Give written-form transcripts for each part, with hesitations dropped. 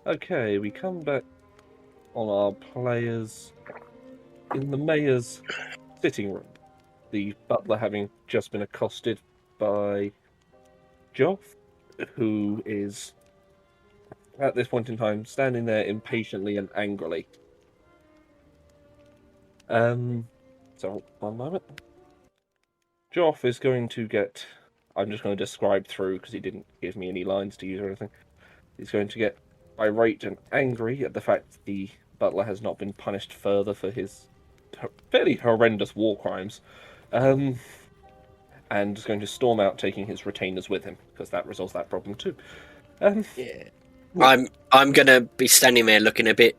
Okay, we come back on our players in the mayor's sitting room. The butler having just been accosted by Joff, who is at this point in time standing there impatiently and angrily. So one moment. Joff is going to get. I'm just going to describe through because he didn't give me any lines to use or anything. He's going to get irate and angry at the fact the butler has not been punished further for his fairly horrendous war crimes, and is going to storm out, taking his retainers with him because that resolves that problem too. Yeah. I'm gonna be standing there looking a bit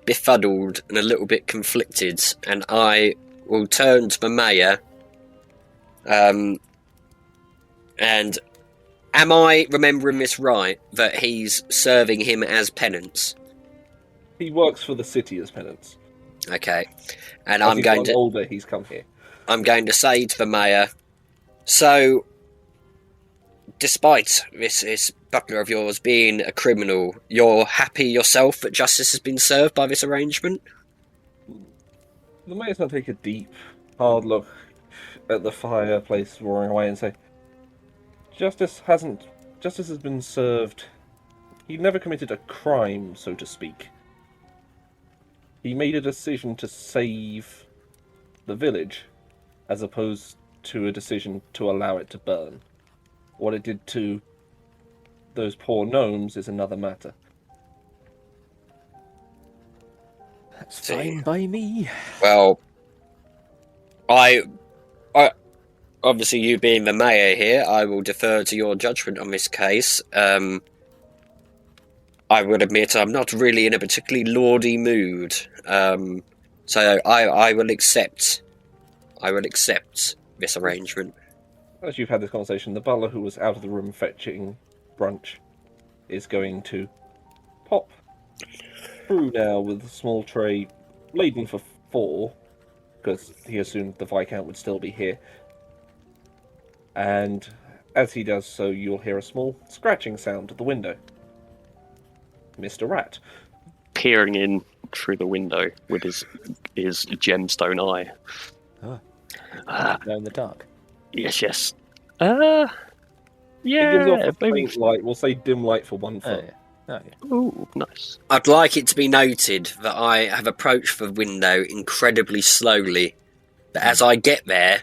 befuddled and a little bit conflicted, and I will turn to the mayor. And am I remembering this right, that he's serving him as penance? He works for the city as penance. Okay. And As he's older, he's come here. I'm going to say to the mayor, so, despite this butler of yours being a criminal, you're happy yourself that justice has been served by this arrangement? The mayor's going to take a deep, hard look at the fireplace roaring away and say, Justice has been served. He never committed a crime, so to speak. He made a decision to save the village, as opposed to a decision to allow it to burn. What it did to those poor gnomes is another matter. That's fine by me. Well, I obviously, you being the mayor here, I will defer to your judgment on this case. I would admit I'm not really in a particularly lordy mood, so I will accept. I will accept this arrangement. As you've had this conversation, the butler who was out of the room fetching brunch is going to pop through now with a small tray laden for 4, because he assumed the Viscount would still be here. And as he does so, you'll hear a small scratching sound at the window. Mr. Rat. Peering in through the window with his gemstone eye. Glow in the dark. Yes. It gives off Yeah, a faint light. We'll say dim light for 1 foot. Yeah. Ooh, nice. I'd like it to be noted that I have approached the window incredibly slowly. But as I get there,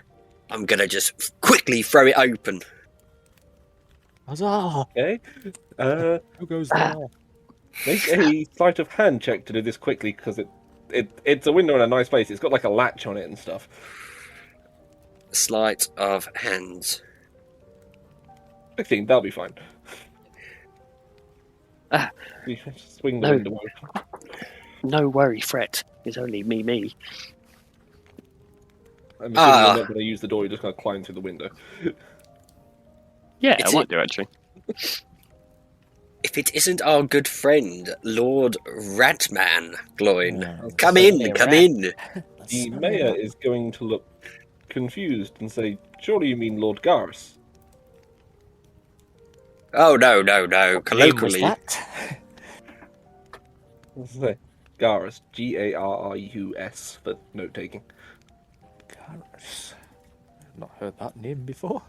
I'm going to just quickly throw it open. Huzzah! Okay. Who goes there? Make a sleight of hand check to do this quickly, because it's a window in a nice place. It's got like a latch on it and stuff. Sleight of hand. 16, that'll be fine. You can just swing the No. window open. No worry, Fret. It's only me. I'm assuming you're not going to use the door, you're just going to climb through the window. Yeah, It's I might do, actually. If it isn't our good friend, Lord Ratman, Gloin. Yeah. Come Say in, come rat. in. The mayor is going to look confused and say, surely you mean Lord Garrus? Oh, no. What name was Colloquially, that? What's it say? Garrus. Garrus for note taking. Garrus. I've not heard that name before.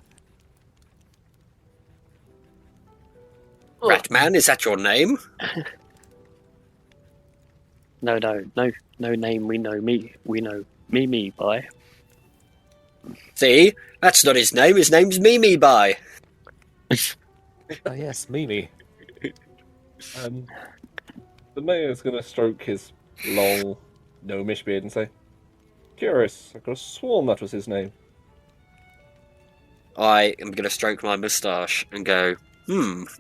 Ratman, is that your name? No name we know me by. See, that's not his name. His name's Mimi By. Oh yes, Mimi. The mayor's going to stroke his long, gnomish beard and say, curious, I could have sworn that was his name. I am going to stroke my moustache and go,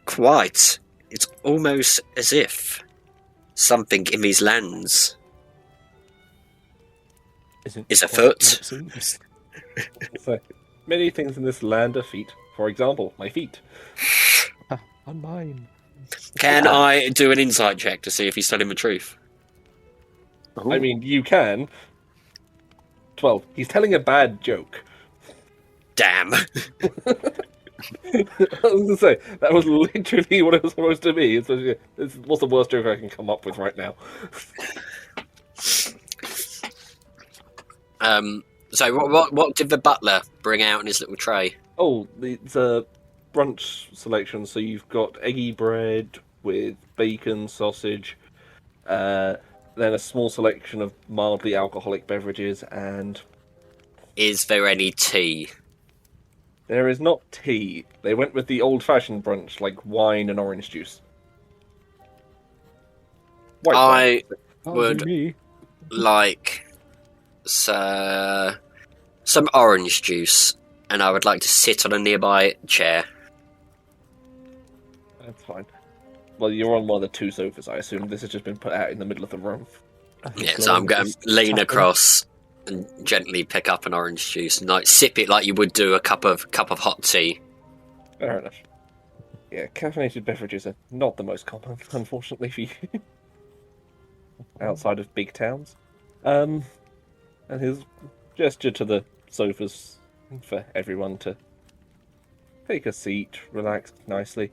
quite. It's almost as if something in these lands is afoot. What it seems. So, many things in this land are feet. For example, my feet. On mine. Can I do an insight check to see if he's telling the truth? I mean, you can. 12. He's telling a bad joke. Damn. I was going to say, that was literally what it was supposed to be. What's the worst joke I can come up with right now? So what did the butler bring out in his little tray? Oh, it's a brunch selection. So you've got eggy bread with bacon, sausage, then a small selection of mildly alcoholic beverages, and Is there any tea? there is not tea. They went with the old-fashioned brunch, like wine and orange juice. White wine. I would like some orange juice, and I would like to sit on a nearby chair. That's fine. Well, you're on one of the two sofas, I assume. This has just been put out in the middle of the room. Yeah, so I'm going to lean across and gently pick up an orange juice and like sip it like you would do a cup of hot tea. Fair enough. Yeah, caffeinated beverages are not the most common, unfortunately for you. Outside of big towns. And his gesture to the sofas for everyone to take a seat, relax nicely,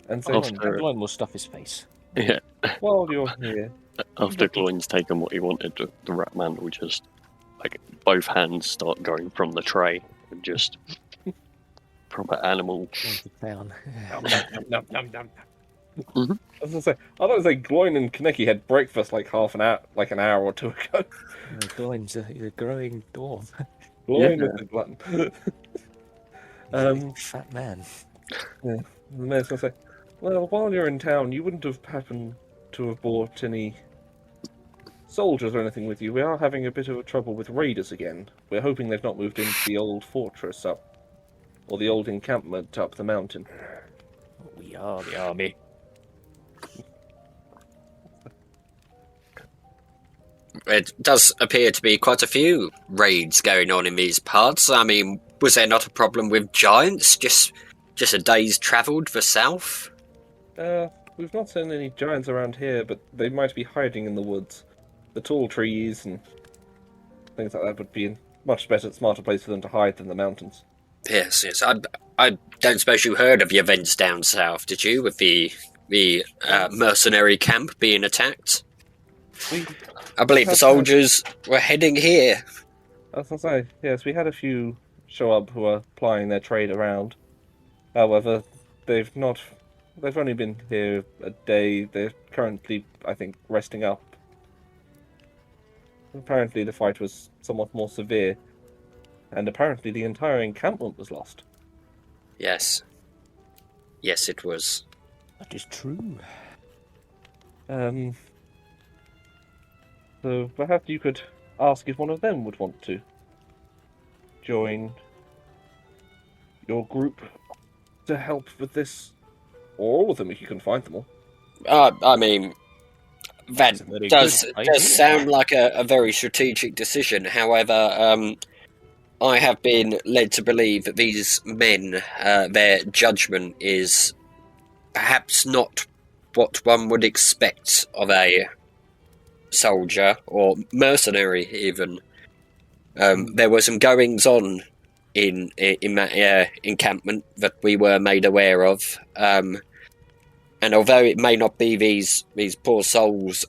and say, Everyone will stuff his face. Yeah. while you're here, After Gloin's taken what he wanted, the rat man will just, like, both hands start going from the tray and just proper animal. Down. Nom, nom, nom, nom, nom. Mhm. I was gonna say, I don't say Gloin and Kaneki had breakfast like an hour or two ago. Glenn's a growing dwarf. Gloin Yeah. is the glutton. Fat man. The mayor's gonna say, well, while you're in town, you wouldn't have happened to have brought any soldiers or anything with you. We are having a bit of trouble with raiders again. We're hoping they've not moved into the old fortress or the old encampment up the mountain. We are the army. It does appear to be quite a few raids going on in these parts. I mean, was there not a problem with giants? Just a day's travel to the south? We've not seen any giants around here, but they might be hiding in the woods. The tall trees and things like that would be a much better, smarter place for them to hide than the mountains. Yes. I don't suppose you heard of the events down south, did you? With the mercenary camp being attacked? I believe the soldiers were heading here. I was gonna say, yes, we had a few show up who are plying their trade around. However, they've only been here a day. They're currently, I think, resting up. Apparently the fight was somewhat more severe, and apparently the entire encampment was lost. Yes. Yes, it was. That is true. So perhaps you could ask if one of them would want to join your group to help with this, or all of them if you can find them all. I mean, that Very does good idea. sound like a very strategic decision. However, I have been led to believe that these men, their judgment is perhaps not what one would expect of a soldier or mercenary even. There were some goings on in that encampment that we were made aware of, and although it may not be these poor souls'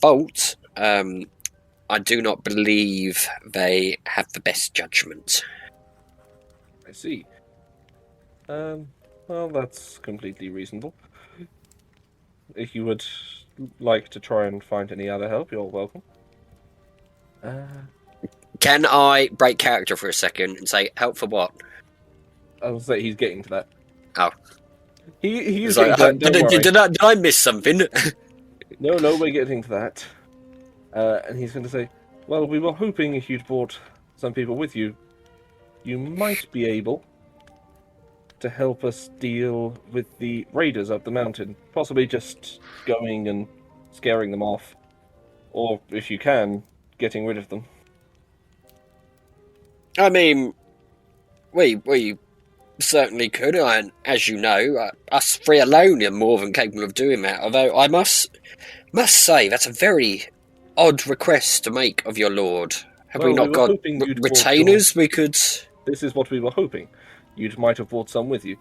fault, I do not believe they have the best judgment. I see. Well, that's completely reasonable. If you would like to try and find any other help, you're welcome. Can I break character for a second and say, help for what? I will say he's getting to that. Oh. He's So, getting to that, don't worry. did I miss something? No, we're getting to that. And he's going to say, well, we were hoping if you'd brought some people with you, you might be able to help us deal with the raiders up the mountain. Possibly just going and scaring them off. Or, if you can, getting rid of them. I mean, we certainly could, and as you know, us three alone are more than capable of doing that. Although I must say that's a very odd request to make of your lord. Have we Well, not we were got hoping you'd brought retainers? We could. This is what we were hoping. You might have brought some with you.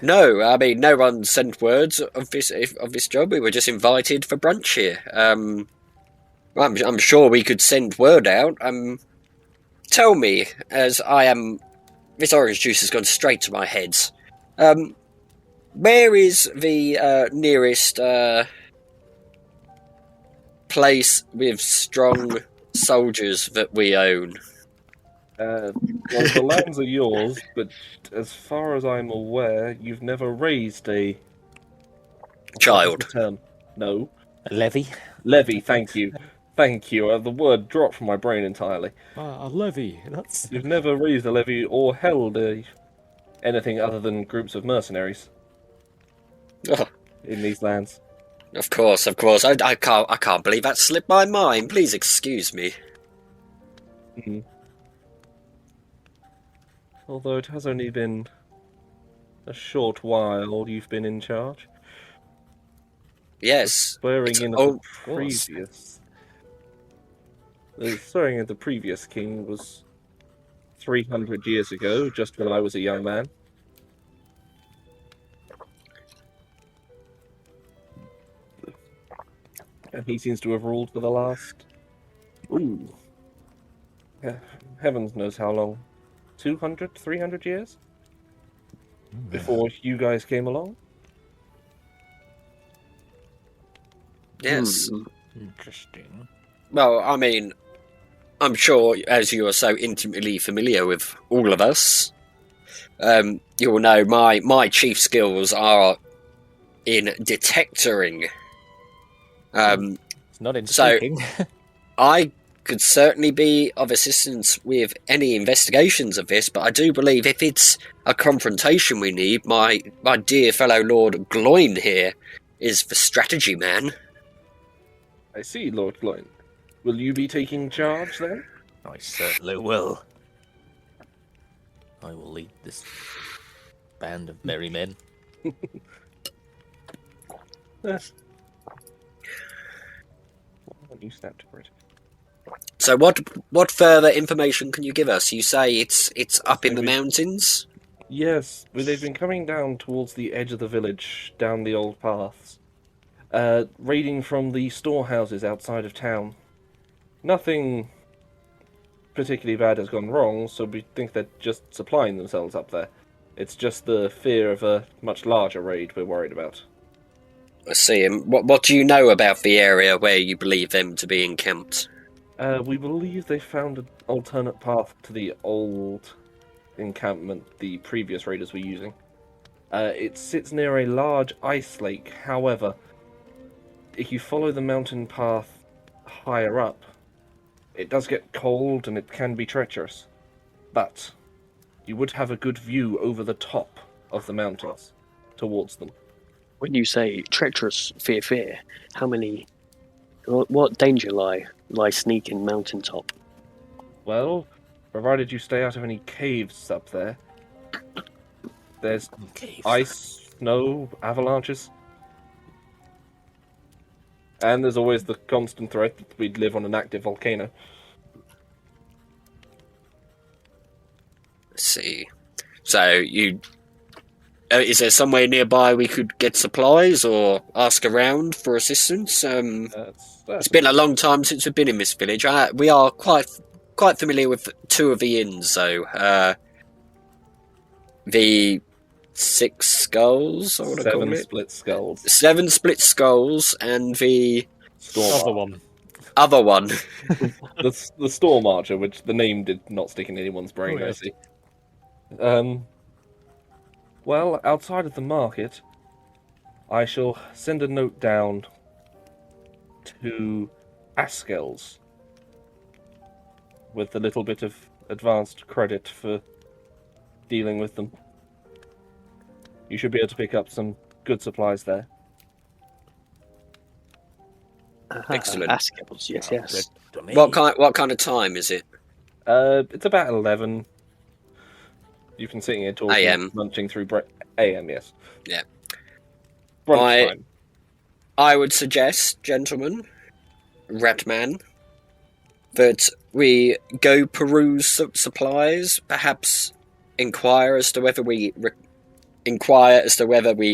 No, I mean, no one sent words of this job. We were just invited for brunch here. I'm sure we could send word out. Tell me, as I am, this orange juice has gone straight to my head. Where is the nearest place with strong soldiers that we own? Well, the lands are yours, but as far as I'm aware, you've never raised a Child. What's the term? No. A levy? Levy, thank you. Thank you. The word dropped from my brain entirely. A levy. That's. You've never raised a levy or held anything other than groups of mercenaries Oh, in these lands. of course. I can't believe that slipped my mind. Please excuse me. Mhm. Although it has only been a short while you've been in charge. Yes. Swearing in oh, of the previous. The swearing of the previous king was 300 years ago, just when I was a young man. And he seems to have ruled for the last. Ooh. Heavens knows how long. 200, 300 years? Before you guys came along? Yes. Interesting. Well, I mean, I'm sure, as you are so intimately familiar with all of us, you will know my chief skills are in detectoring. It's not in so- speaking. I could certainly be of assistance with any investigations of this, but I do believe if it's a confrontation we need, my dear fellow Lord Gloin here is the strategy man. I see, Lord Gloin. Will you be taking charge then? I certainly will. I will lead this band of merry men. Yes. You snapped for it. So what further information can you give us? You say it's up in the Maybe. mountains? Yes, well, they've been coming down towards the edge of the village, down the old paths. Raiding from the storehouses outside of town. Nothing particularly bad has gone wrong, so we think they're just supplying themselves up there. It's just the fear of a much larger raid we're worried about. I see. And what do you know about the area where you believe them to be encamped? We believe they found an alternate path to the old encampment the previous raiders were using. It sits near a large ice lake. However, if you follow the mountain path higher up, it does get cold and it can be treacherous. But you would have a good view over the top of the mountains towards them. When you say treacherous, fear, how many? What danger lie sneaking mountaintop? Well, provided you stay out of any caves up there, there's Cave. ice, snow, avalanches. And there's always the constant threat that we'd live on an active volcano. Let's see. So you. Is there somewhere nearby we could get supplies or ask around for assistance? It's been a long time since we've been in this village. We are quite familiar with two of the inns, though. The Six Skulls, I want to call Seven it. split skulls. 7 Split Skulls, and the Other one. other one. The Storm Archer, which the name did not stick in anyone's brain, Oh, I yes. see. Well, outside of the market, I shall send a note down to Askels with a little bit of advanced credit for dealing with them. You should be able to pick up some good supplies there. Excellent. Askels, yes. What kind of time is it? It's about 11. You've been sitting here talking, AM. munching through AM, yes. Yeah. Brunch time. I would suggest, gentlemen, Ratman, that we go peruse supplies, perhaps inquire as to whether we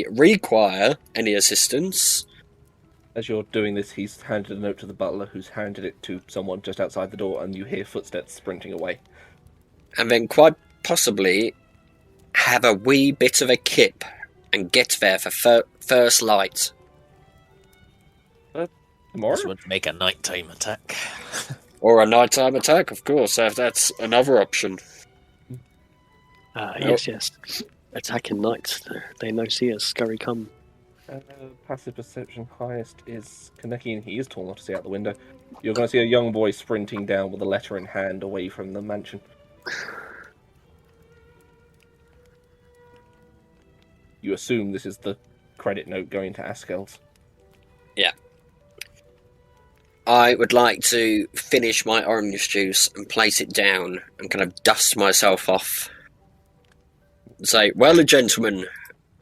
require any assistance. As you're doing this, he's handed a note to the butler, who's handed it to someone just outside the door, and you hear footsteps sprinting away. And then quite possibly have a wee bit of a kip and get there for first light. Tomorrow? This would make a nighttime attack. Or a nighttime attack, of course, if that's another option. Yes. Attacking nights. They no see us. Scurry come. Passive perception highest is Kaneki, and he is tall enough to see out the window. You're going to see a young boy sprinting down with a letter in hand away from the mansion. You assume this is the credit note going to Askel's. Yeah. I would like to finish my orange juice and place it down and kind of dust myself off. Say, well, gentlemen,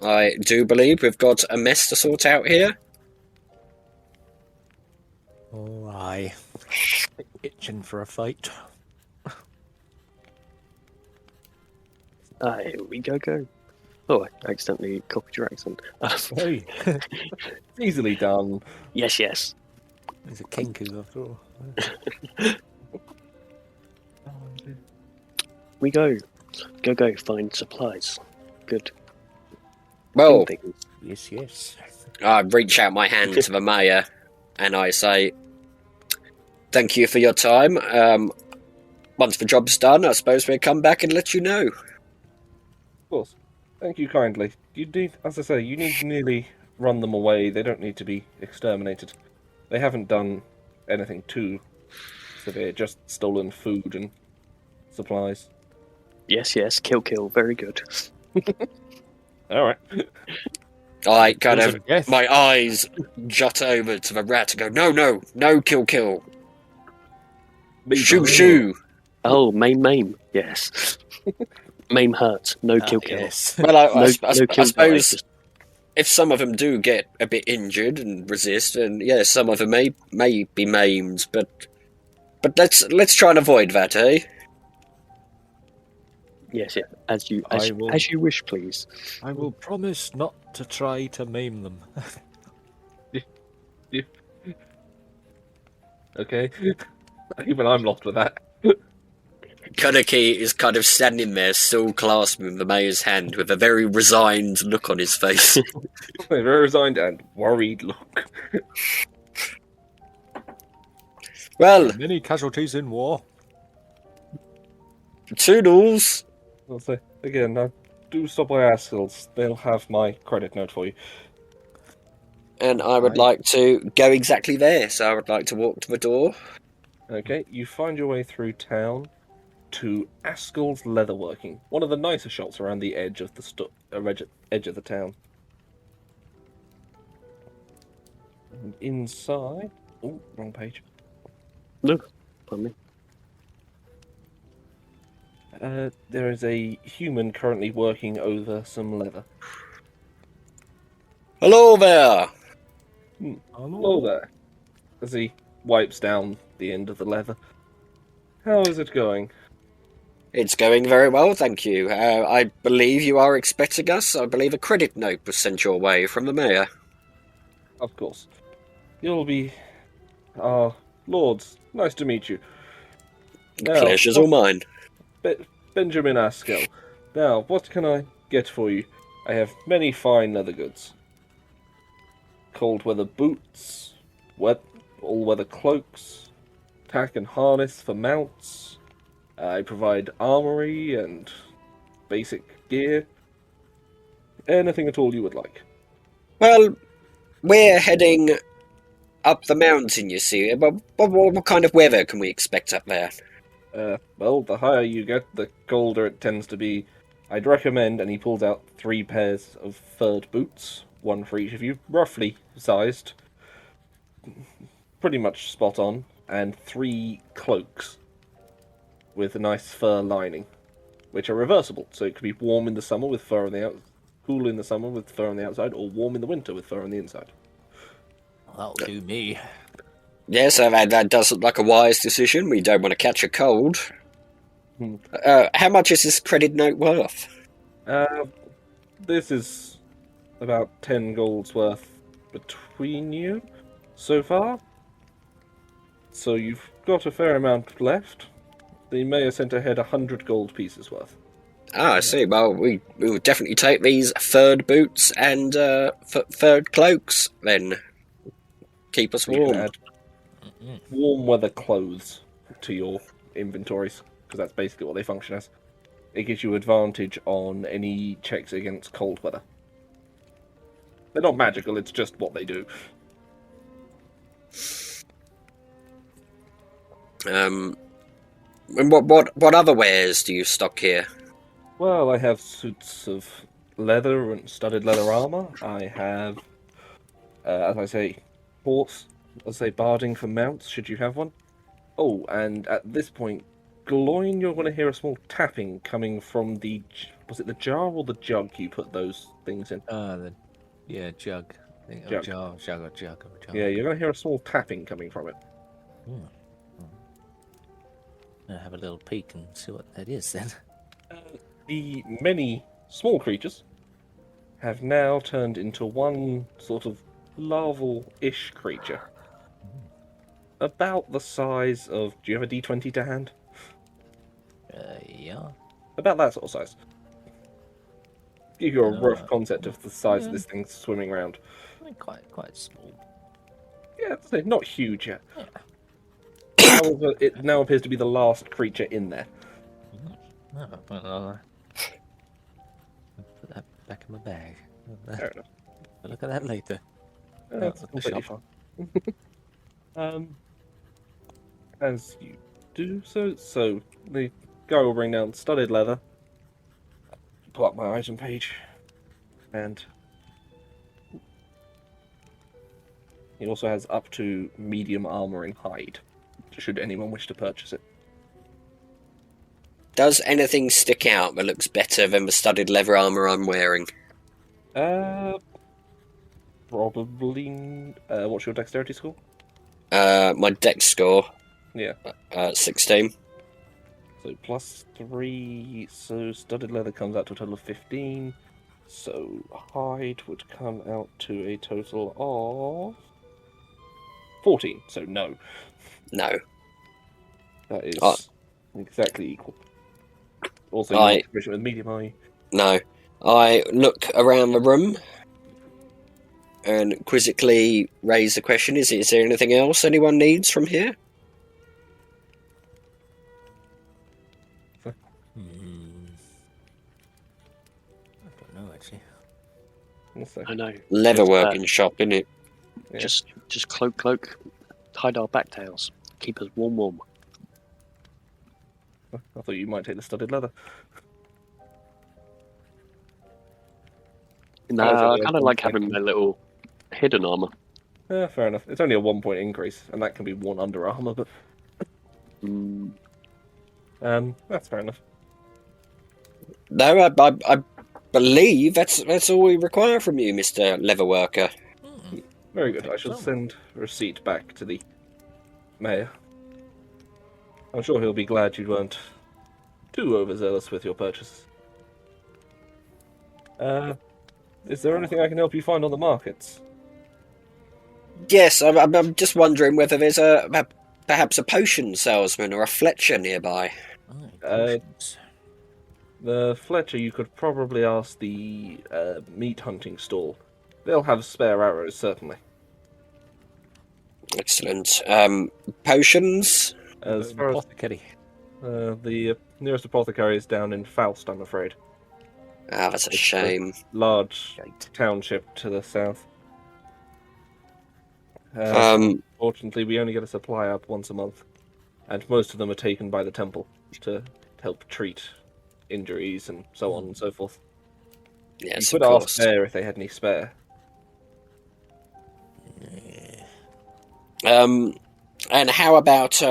I do believe we've got a mess to sort out here. Oh, aye. Itching for a fight. Here we go. Oh, I accidentally copied your accent. Hey, Easily done. Yes. he's a kinku after all. We go. Go find supplies. Good. Well, Yes. I reach out my hand to the mayor and I say, thank you for your time. Once the job's done, I suppose we'll come back and let you know. Of course. Thank you kindly. You need, as I say, you need to nearly run them away. They don't need to be exterminated. They haven't done anything too severe, just stolen food and supplies. Yes. Kill. Very good. Alright. I kind Those of, are death. my eyes jut over to the rat and go, no, kill. Shoo. Oh, maim. Yes. Maim hurts. No kill. Yes. Well, I No suppose kill. if some of them do get a bit injured and resist, then yeah, some of them may be maimed, but let's try and avoid that, eh? Yes. As you wish, please. I will promise not to try to maim them. Okay. Even I'm lost with that. Kaneki is kind of standing there, still clasping the mayor's hand, with a very resigned look on his face. A very resigned and worried look. Well, Many casualties in war. toodles. I'll say, again, now do stop by Askel's. They'll have my credit note for you. And I would like to go exactly there, so I would like to walk to the door. Okay, you find your way through town to Askel's Leatherworking, one of the nicer shops around the edge of the edge of the town. And inside, oh, wrong page. No, pardon me. There is a human currently working over some leather. Hello there. Hello there. As he wipes down the end of the leather. How is it going? It's going very well, thank you. I believe you are expecting us. I believe a credit note was sent your way from the mayor. Of course. You'll be... lords, nice to meet you. Now, Pleasure's all mine. Benjamin Askel. Now, what can I get for you? I have many fine leather goods. Cold weather boots, all-weather cloaks, tack and harness for mounts. I provide armory and basic gear. Anything at all you would like. Well, we're heading up the mountain, you see. What kind of weather can we expect up there? Well, the higher you get, the colder it tends to be. I'd recommend, and he pulls out 3 pairs of furred boots, one for each of you, roughly sized, pretty much spot on, and 3 cloaks with a nice fur lining, which are reversible, so it could be warm in the summer with fur on the outside, cool in the summer with fur on the outside, or warm in the winter with fur on the inside. That'll do me. Yes, that does look like a wise decision. We don't want to catch a cold. Hmm. How much is this credit note worth? This is about 10 golds worth between you so far. So you've got a fair amount left. The mayor sent ahead 100 gold pieces worth. Ah, I see. Well, we will definitely take these furred boots and furred cloaks, then. Keep us You can warm. add warm weather clothes to your inventories, because that's basically what they function as. It gives you advantage on any checks against cold weather. They're not magical, it's just what they do. And what other wares do you stock here? Well, I have suits of leather and studded leather armor. I have, as I say, barding for mounts, should you have one. Oh, and at this point, Gloin, you're going to hear a small tapping coming from the... Was it the jar or the jug you put those things in? Jug. I think Jug. Jug. Yeah, you're going to hear a small tapping coming from it. I'll have a little peek and see what that is then. The many small creatures have now turned into one sort of larval-ish creature. About the size of... Do you have a D20 to hand? Yeah. About that sort of size. Give you a rough concept of the size of yeah. this thing swimming around. I mean, quite small. Yeah, I'd say not huge yet. Yeah. However, it now appears to be the last creature in there. No, well, put that back in my bag. Fair enough. I'll look at that later. That's at the completely shop. fine. As you do so the guy will bring down studded leather. Pull up my item page, and he also has up to medium armor in hide, should anyone wish to purchase it. Does anything stick out that looks better than the studded leather armor I'm wearing? Probably. What's your dexterity score? My dex score, Yeah. 16. So +3, so studded leather comes out to a total of 15. So hide would come out to a total of 14. So no, No. that is Oh. exactly equal. Also, I- you're not proficient with medium, are you? No. I look around the room and quizzically raise the question, is there anything else anyone needs from here? I don't know actually. Also, I know. Leatherworking shop, innit? Yeah. Just cloak, hide our backtails, keep us warm. I thought you might take the studded leather. Nah, it's I only a kind of like 1 point. having my little hidden armor. Yeah, fair enough. It's only a 1 point increase, and that can be worn under armor, but Mm, that's fair enough. No, I believe that's all we require from you, Mr. Leatherworker. Very good. I Thanks shall so send a receipt back to the mayor. I'm sure he'll be glad you weren't too overzealous with your purchases. Is there anything I can help you find on the markets? Yes, I'm just wondering whether there's perhaps a potion salesman or a Fletcher nearby. Potions. The Fletcher, you could probably ask the meat hunting stall. They'll have spare arrows, certainly. Excellent. Potions? As far as Apothecary. the nearest apothecary is down in Faust, I'm afraid. Ah, that's a It's shame. Large Shite. township to the south. Um, Fortunately, we only get a supply up once a month, and most of them are taken by the temple to help treat injuries and so on and so forth. yes, You of could ask course. there if they had any spare. And how about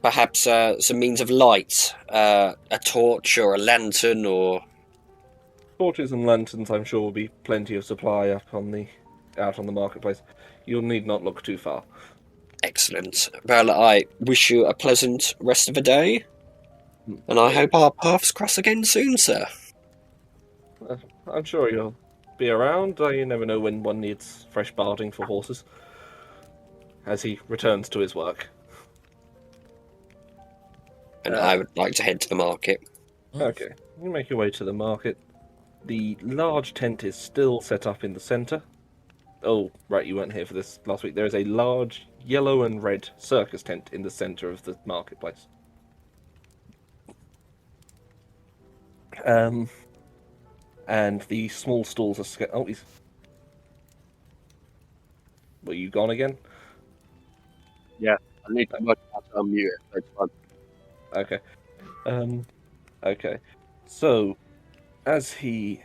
perhaps some means of light? A torch or a lantern or... Torches and lanterns, I'm sure, will be plenty of supply out on the marketplace. You'll need not look too far. Excellent. Well, I wish you a pleasant rest of the day, and I hope our paths cross again soon, sir. I'm sure you'll be around. You never know when one needs fresh barding for horses. As he returns to his work. And I would like to head to the market. Okay, you make your way to the market. The large tent is still set up in the centre. Oh, right, you weren't here for this last week. There is a large yellow and red circus tent in the centre of the marketplace. And the small stalls are... Oh, he's... Were you gone again? I need to work out how to unmute it. That's fine. Okay. Okay. So, as you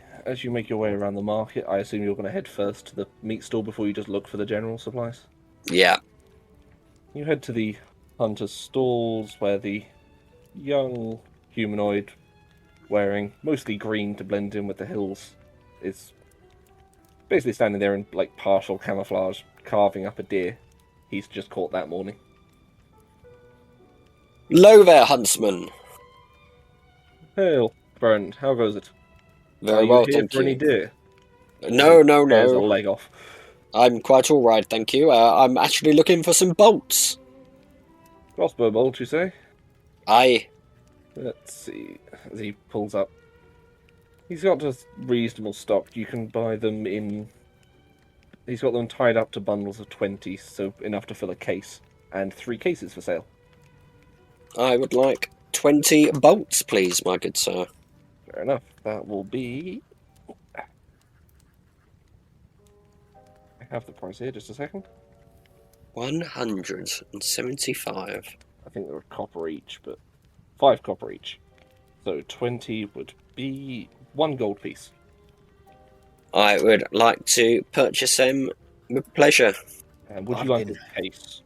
make your way around the market, I assume you're going to head first to the meat stall before you just look for the general supplies? Yeah. You head to the hunter's stalls where the young humanoid, wearing mostly green to blend in with the hills, is basically standing there in like partial camouflage, carving up a deer he's just caught that morning. Hello there, huntsman. Hail, Brent, how goes it? Very Are you well, here thank for any you. deer? No, no, Tears a no. leg off. I'm quite all right, thank you. I'm actually looking for some bolts. Crossbow bolt, you say? Aye. Let's see. As he pulls up, he's got a reasonable stock. You can buy them in. He's got them tied up to bundles of 20, so enough to fill a case, and 3 cases for sale. I would like 20 bolts, please, my good sir. Fair enough. That will be. I have the price here. Just a second. 175. I think they were copper each, but 5 copper each. So 20 would be 1 gold piece. I would like to purchase them with pleasure. And would you like a case?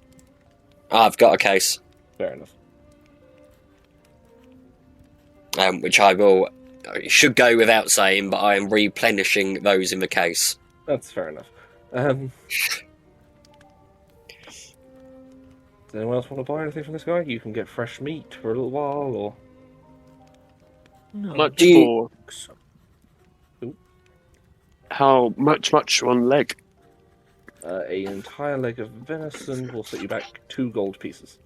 I've got a case, Fair enough. which I will. It should go without saying, but I am replenishing those in the case. That's fair enough. Does anyone else want to buy anything from this guy? You can get fresh meat for a little while, or... No, Much Do you- for how much one leg? an entire leg of venison will set you back 2 gold pieces.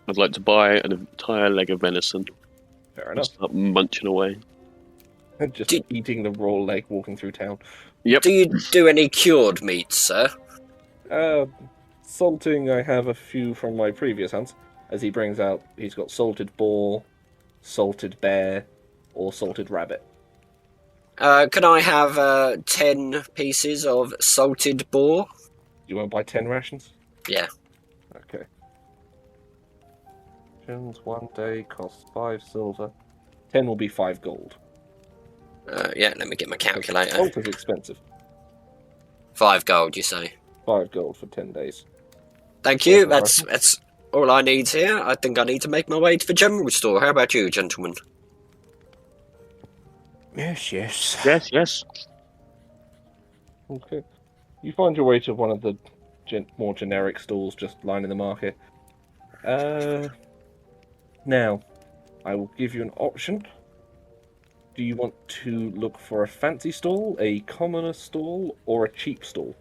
I'd like to buy an entire leg of venison. Fair And enough. start munching away. Just Do- eating the raw leg walking through town. Yep. Do you do any cured meats, sir? Salting, I have a few from my previous hunts. As he brings out, he's got salted boar, salted bear, or salted rabbit. Can I have 10 pieces of salted boar? You want to buy 10 rations? Yeah. Okay. Rations 1 day costs 5 silver. 10 will be 5 gold. Yeah, let me get my calculator. Salt is expensive. 5 gold, you say? 5 gold for 10 days. Thank you. That's That's all I need here. I think I need to make my way to the general store. How about you, gentlemen? Yes, yes. Yes. Okay. You find your way to one of the more generic stalls just lining the market. Now, I will give you an option. Do you want to look for a fancy stall, a commoner stall, or a cheap stall?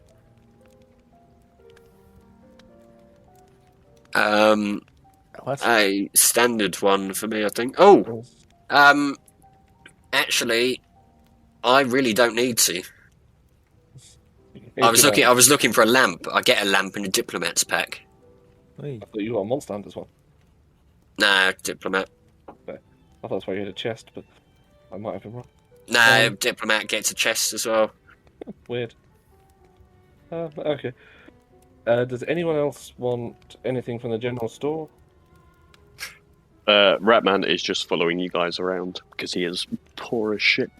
What? A standard one for me, I think. Oh, actually, I really don't need to. I was looking for a lamp. I get a lamp in a diplomat's pack. Oi. I thought you got a Monster Hunter's one. Nah, diplomat. I thought that's why you had a chest, but I might have been wrong. Nah, diplomat gets a chest as well. Weird. Okay. Does anyone else want anything from the general store? Ratman is just following you guys around because he is poor as shit.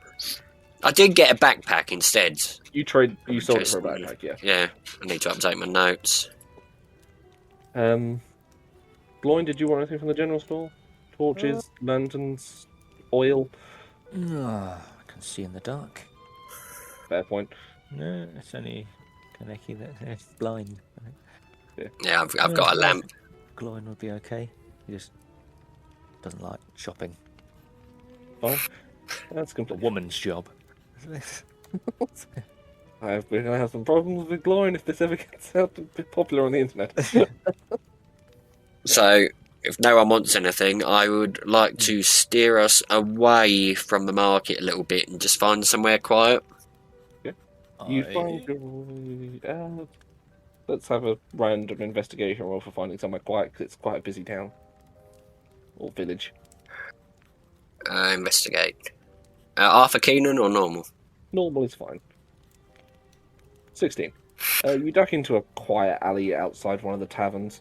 I did get a backpack instead. You sold it for a Just- backpack, yeah. Yeah, I need to update my notes. Bloin, did you want anything from the general store? Torches, lanterns, oil? I can see in the dark. Fair point. No, it's only Kaneki that's blind. Yeah, I've got a lamp. Glowing would be okay. He just doesn't like shopping. Fine. That's A complete. woman's job. We're gonna have some problems with Gloin if this ever gets out to be popular on the internet. So, if no one wants anything, I would like to steer us away from the market a little bit and just find somewhere quiet. You find your way. Let's have a random investigation roll for finding somewhere quiet, because it's quite a busy town. Or village. Investigate. Arthur Keenan or normal? Normal is fine. 16. You duck into a quiet alley outside one of the taverns.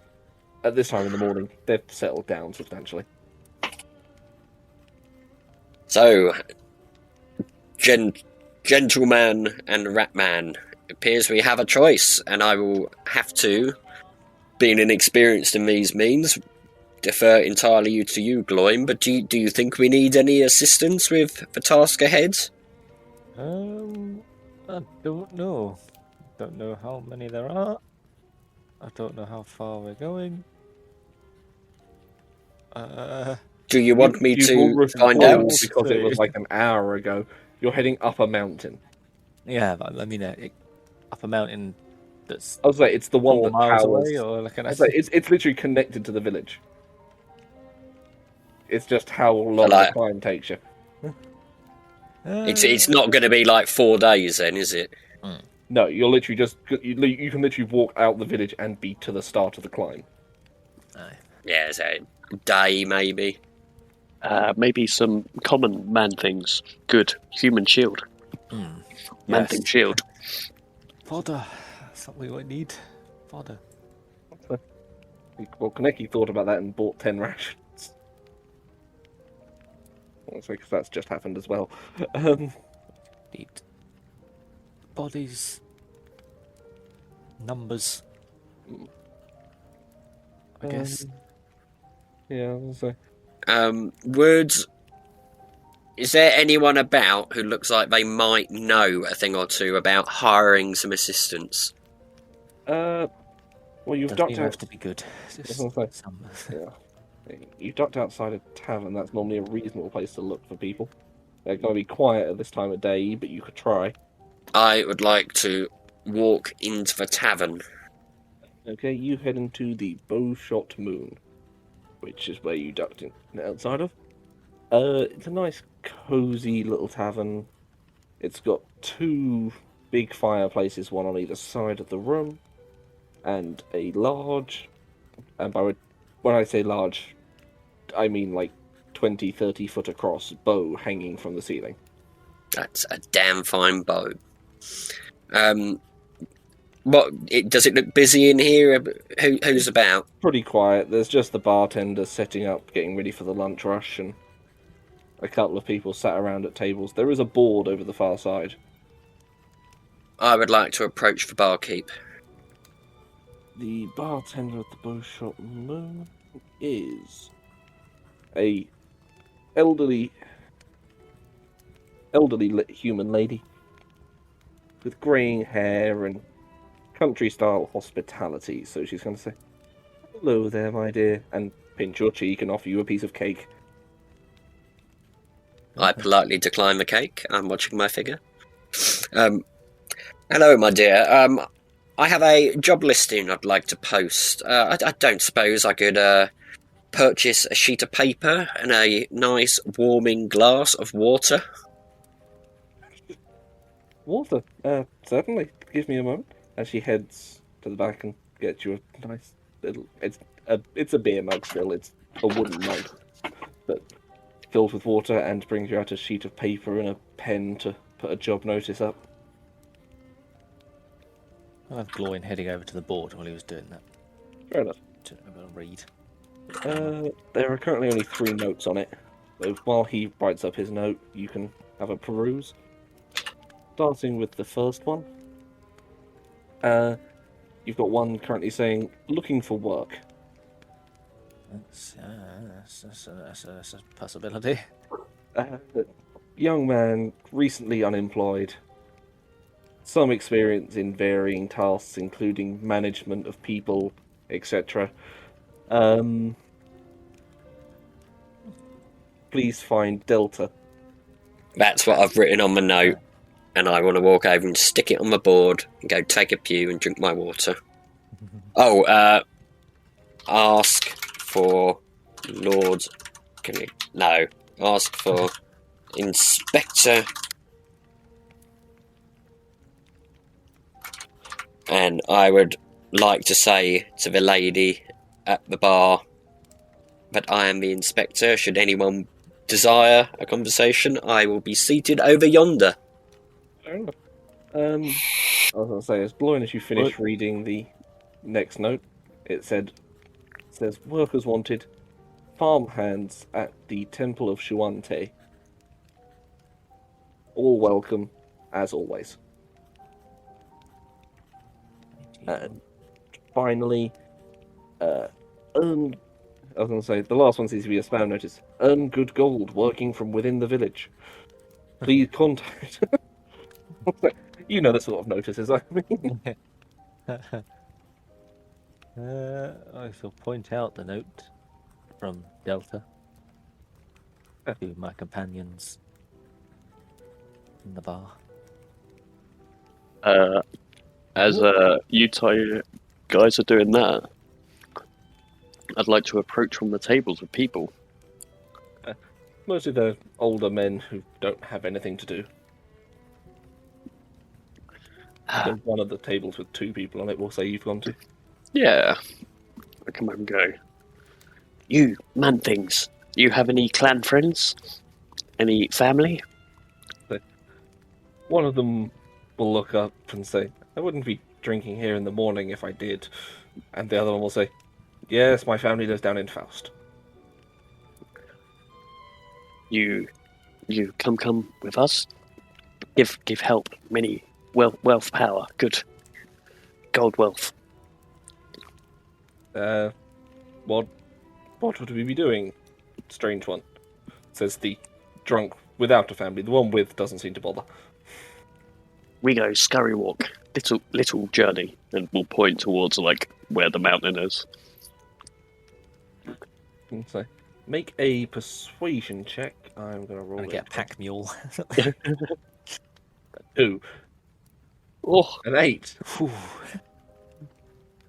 At this time in the morning, they've settled down substantially. So, gentleman and ratman, it appears we have a choice, and I will have to, being inexperienced in these means, defer entirely to you, Gloim, but do you think we need any assistance with the task ahead? I don't know. Don't know how many there are. I don't know how far we're going. Do you want me You to will find recall, out? because it was like an hour ago. You're heading up a mountain. Yeah, but I mean, up a mountain that's I was like, it's the one 4 that miles towers. away, or like I was like, it's literally connected to the village. It's just how long like- the climb takes you. It's not going to be like 4 days then, is it? No, you're literally just you can literally walk out the village and be to the start of the climb. Yeah, so a day maybe. Maybe some common man things. Good. Human shield. Man thing shield. Fodder. That's what we would need. Fodder. Well, Kaneki thought about that and bought 10 rations. Because that's just happened as well. Need bodies. Numbers. I guess. Yeah, so Is there anyone about who looks like they might know a thing or two about hiring some assistance? well, you've Doesn't ducked even have out. to be good. It's I was gonna just some. Yeah, you ducked outside a tavern. That's normally a reasonable place to look for people. They're going to be quiet at this time of day, but you could try. I would like to walk into the tavern. Okay, you head into the Bowshot Moon, which is where you ducked in outside of. It's a nice, cozy little tavern. It's got 2 big fireplaces, one on either side of the room, and a large, and when I say large, I mean like 20-30 foot across bow hanging from the ceiling. That's a damn fine bow. Does it look busy in here? Who's about? Pretty quiet. There's just the bartender setting up, getting ready for the lunch rush, and a couple of people sat around at tables. There is a board over the far side. I would like to approach the barkeep. The bartender at the Bowshot Moon is a elderly human lady with greying hair and country-style hospitality. So she's going to say, "Hello there, my dear," and pinch your cheek and offer you a piece of cake. I politely decline the cake. I'm watching my figure. Hello, my dear. I have a job listing I'd like to post. I don't suppose I could purchase a sheet of paper and a nice warming glass of water. Water, certainly. Give me a moment. As she heads to the back and gets you a nice little. It's a beer mug still. It's a wooden mug, but filled with water, and brings you out a sheet of paper and a pen to put a job notice up. I'll have Gloin heading over to the board while he was doing that. Fair enough. To have a read. There are currently only 3 notes on it. So while he writes up his note, you can have a peruse. Starting with the first one. You've got one currently saying, "Looking for work." That's a possibility. Young man, recently unemployed. Some experience in varying tasks, including management of people, etc. Please find Delta. That's what I've written on my note, and I want to walk over and stick it on my board and go take a pew and drink my water. Oh, ask for Lord... No, ask for Inspector... And I would like to say to the lady at the bar that I am the inspector. Should anyone desire a conversation, I will be seated over yonder. Fair enough. I was going to say, as Gloin, as you finish reading the next note, it says, workers wanted, farmhands at the Temple of Shuante. All welcome, as always. And finally, I was going to say, the last one seems to be a spam notice. Earn good gold working from within the village. Please contact... You know the sort of notices I mean. I shall point out the note from Delta to my companions in the bar. As you two guys are doing that, I'd like to approach from the tables with people. Mostly they're older men who don't have anything to do. There's one of the tables with 2 people on it, we'll say you've gone to. Yeah. I come over and go. You, man things, you have any clan friends? Any family? One of them will look up and say, I wouldn't be drinking here in the morning if I did. And the other one will say, yes, my family lives down in Faust. You come with us? Give help, many wealth power, good gold wealth. What would we be doing? Strange one, says the drunk without a family. The one with doesn't seem to bother. We go scurry walk, little journey, and we'll point towards like where the mountain is. So, make a persuasion check. I'm gonna roll. I'm gonna get a pack mule. 2. Oh, An 8.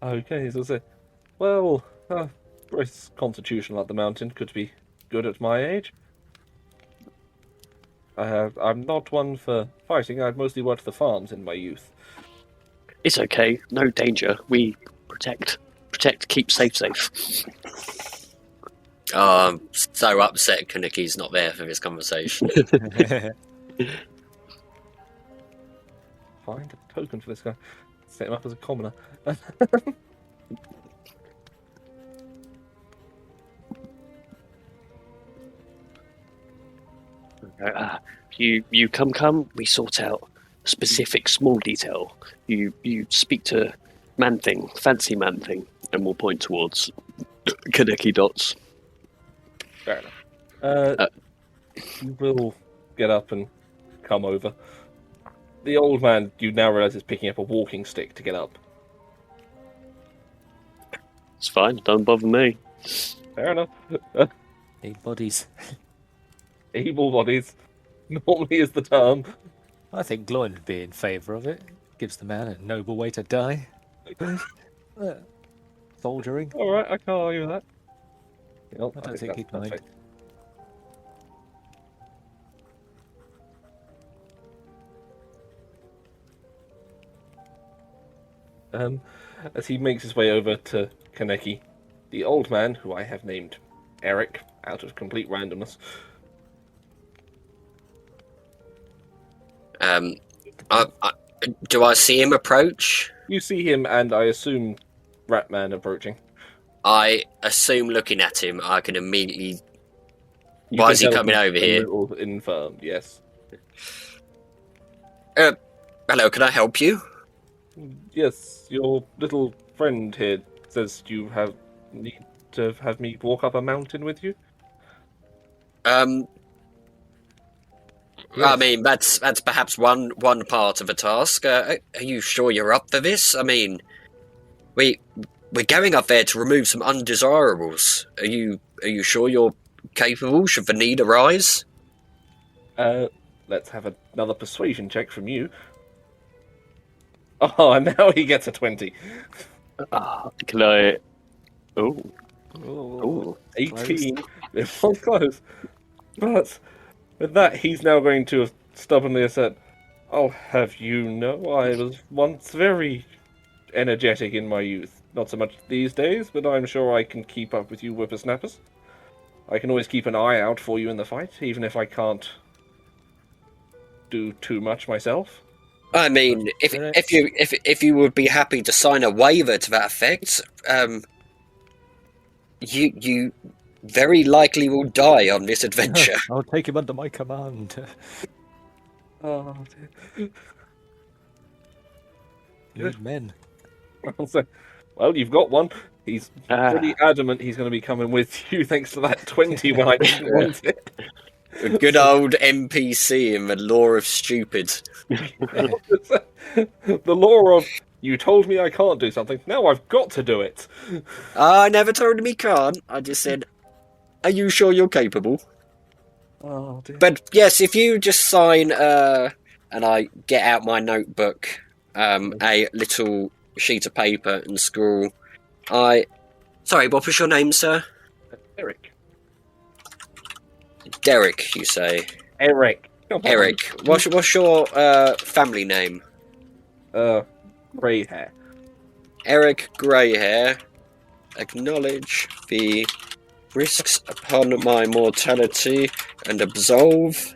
Okay, so say, well, Bryce constitution like the mountain could be good at my age. I'm not one for fighting. I've mostly worked the farms in my youth. it's okay, no danger. We protect, keep safe. Oh, I'm so upset Kaniki's not there for this conversation. Find a token for this guy. Set him up as a commoner. You come. We sort out a specific small detail. You speak to fancy man thing, and we'll point towards Kaneki dots. Fair enough. You will get up and come over. The old man, you now realise, is picking up a walking stick to get up. It's fine. Don't bother me. Fair enough. Need bodies. Able bodies, normally is the term. I think Gloin would be in favour of it. Gives the man a noble way to die. Soldiering. Alright, I can't argue with that. Yep, I don't think he'd mind. perfect. As he makes his way over to Kaneki, the old man, who I have named Eric, out of complete randomness, Do I see him approach? you see him, and I assume Ratman approaching. I assume looking at him, I can immediately... You Why can is he tell coming he's over a here? little infirmed, yes. Hello, can I help you? Yes, your little friend here says you need to have me walk up a mountain with you. I Yes. mean, that's perhaps one part of a task. Are you sure you're up for this? I mean, we we're going up there to remove some undesirables. Are you sure you're capable? Should the need arise? Let's have another persuasion check from you. Oh, and now he gets a 20. Can I? Oh, Oh, 18. It was close. But with that, he's now going to stubbornly assert, I'll have you know I was once very energetic in my youth. Not so much these days, but I'm sure I can keep up with you whippersnappers. I can always keep an eye out for you in the fight, even if I can't do too much myself. I mean, if you would be happy to sign a waiver to that effect, you very likely will die on this adventure. I'll take him under my command. Oh, Good men. dear. Well, you've got one. He's Ah. pretty adamant he's going to be coming with you thanks to that 20 when I didn't want it. A good old NPC in the lore of stupid. The law of, you told me I can't do something, now I've got to do it. I never told him he can't. I just said, are you sure you're capable? Oh, dear. But yes, if you just sign, and I get out my notebook, a little sheet of paper and scrawl, Sorry, what was your name, sir? Eric. Derek, you say. Eric. Come on. Eric. What's your family name? Grey hair. Eric Greyhair. Acknowledge the risks upon my mortality and absolve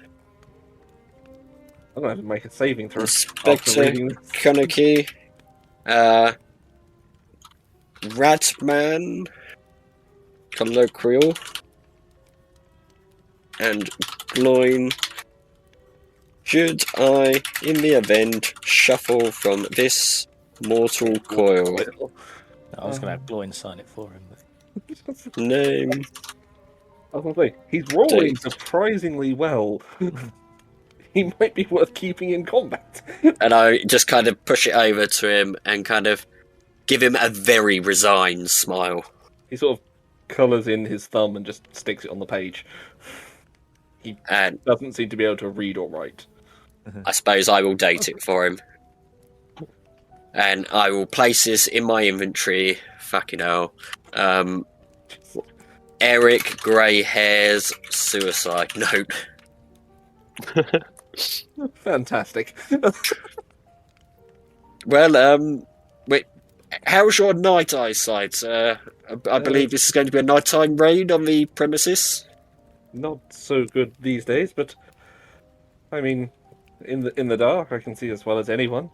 I'm going to have to make a saving throw. after Inspector reading this. Kaneki. Ratman. Colloquial. And Gloin. Should I, in the event, shuffle from this mortal coil? I was going to have Gloin sign it for him. But... Name. I was going to say, he's rolling surprisingly well. He might be worth keeping in combat. And I just kind of push it over to him and kind of give him a very resigned smile. He sort of colours in his thumb and just sticks it on the page. And Doesn't seem to be able to read or write. I suppose I will date it for him. And I will place this in my inventory. Fucking hell. Eric Grey Hair's suicide note. Fantastic. Well, wait, how's your night eyesight? I believe this is going to be a nighttime raid on the premises. Not so good these days, but I mean, in the dark, I can see as well as anyone.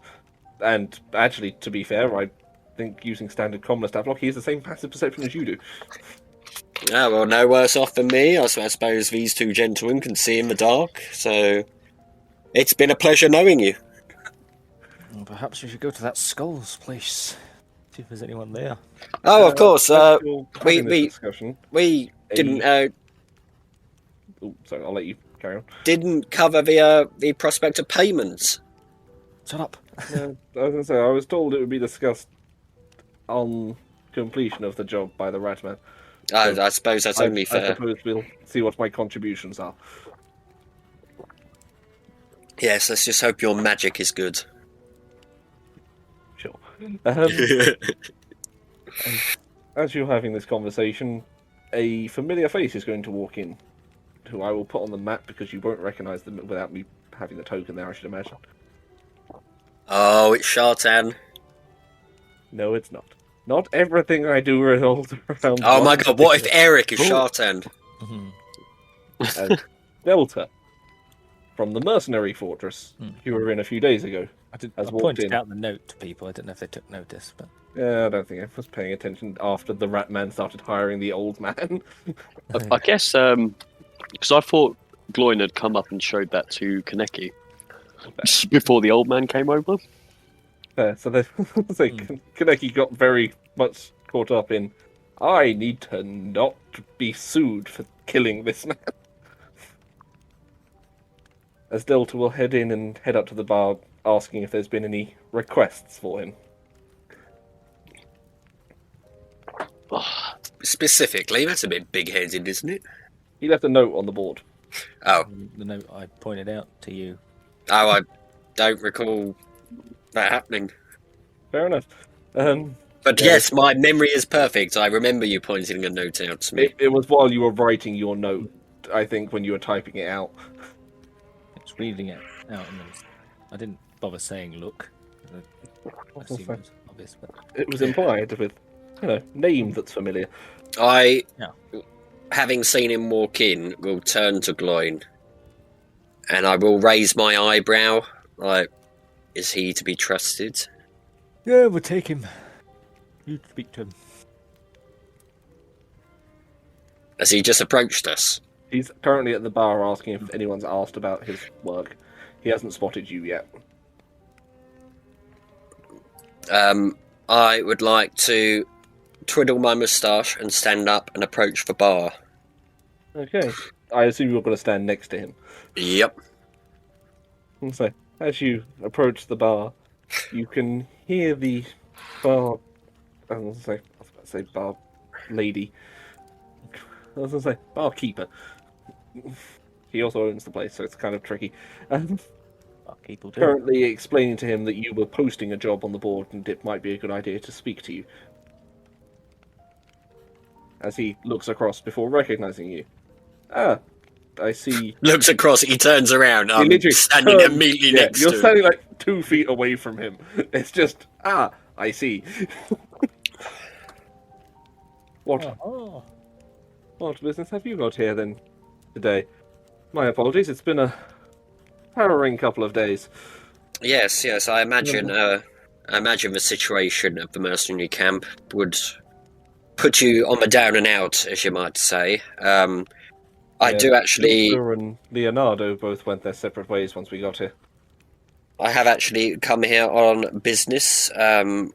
And actually, to be fair, I think using standard common stat block, he has the same passive perception as you do. Ah, well, no worse off than me. I suppose these two gentlemen can see in the dark. So, it's been a pleasure knowing you. Well, perhaps we should go to that Skulls place. See if there's anyone there. Oh, of course. As you're having this we- discussion. We didn't Oh, sorry, I'll let you carry on. didn't cover the prospect of payments. Shut up. I was going to say, I was told it would be discussed on completion of the job by the Ratman. I suppose that's only I fair. suppose we'll see what my contributions are. Yes, let's just hope your magic is good. Sure. As you're having this conversation, a familiar face is going to walk in, who I will put on the map because you won't recognise them without me having the token there, I should imagine. Oh, it's Shartan. No, it's not. Not everything I do revolves around. Oh my one god, what if particular- Eric is Shartan? and Delta from the mercenary fortress you were in a few days ago. I Has walked pointed in. out the note to people. I didn't know if they took notice, but Yeah, I don't think I was paying attention after the Ratman started hiring the old man. I guess because I thought Gloin had come up and showed that to Kaneki before the old man came over. So Kaneki got very much caught up in, I need to not be sued for killing this man. As Delta will head in and head up to the bar, asking if there's been any requests for him. specifically? That's a bit big-headed, isn't it? He left a note on the board. Oh, The note I pointed out to you. I don't recall that happening. Fair enough. But Yeah. yes, my memory is perfect. I remember you pointing a note out to me. It was while you were writing your note, I think, when you were typing it out. I was reading it out, and I didn't bother saying "look." I assumed it was obvious, but It was implied with, name that's familiar. I, Yeah. having seen him walk in, will turn to Gloin, and I will raise my eyebrow. Like, is he to be trusted? yeah, we'll take him. You speak to him. Has he just approached us? He's currently at the bar asking if anyone's asked about his work. He hasn't spotted you yet. I would like to twiddle my moustache and stand up and approach the bar. Okay. I assume you're going to stand next to him. Yep. And so, as you approach the bar, you can hear the bar. I was about to say bar lady. I was going to say barkeeper. He also owns the place, so it's kind of tricky. People do. Currently explaining to him that you were posting a job on the board and it might be a good idea to speak to you. As he looks across before recognizing you. Ah, I see. Looks across, he turns around. I'm literally standing turns- immediately Yeah, next you're to him. standing like 2 feet away from him. It's just, I see. What Oh, what business have you got here then today? My apologies, it's been a harrowing couple of days. Yes, I imagine. I imagine the situation of the mercenary camp would put you on the down and out, as you might say. I do actually. Luther and Leonardo both went their separate ways once we got here. I have actually come here on business.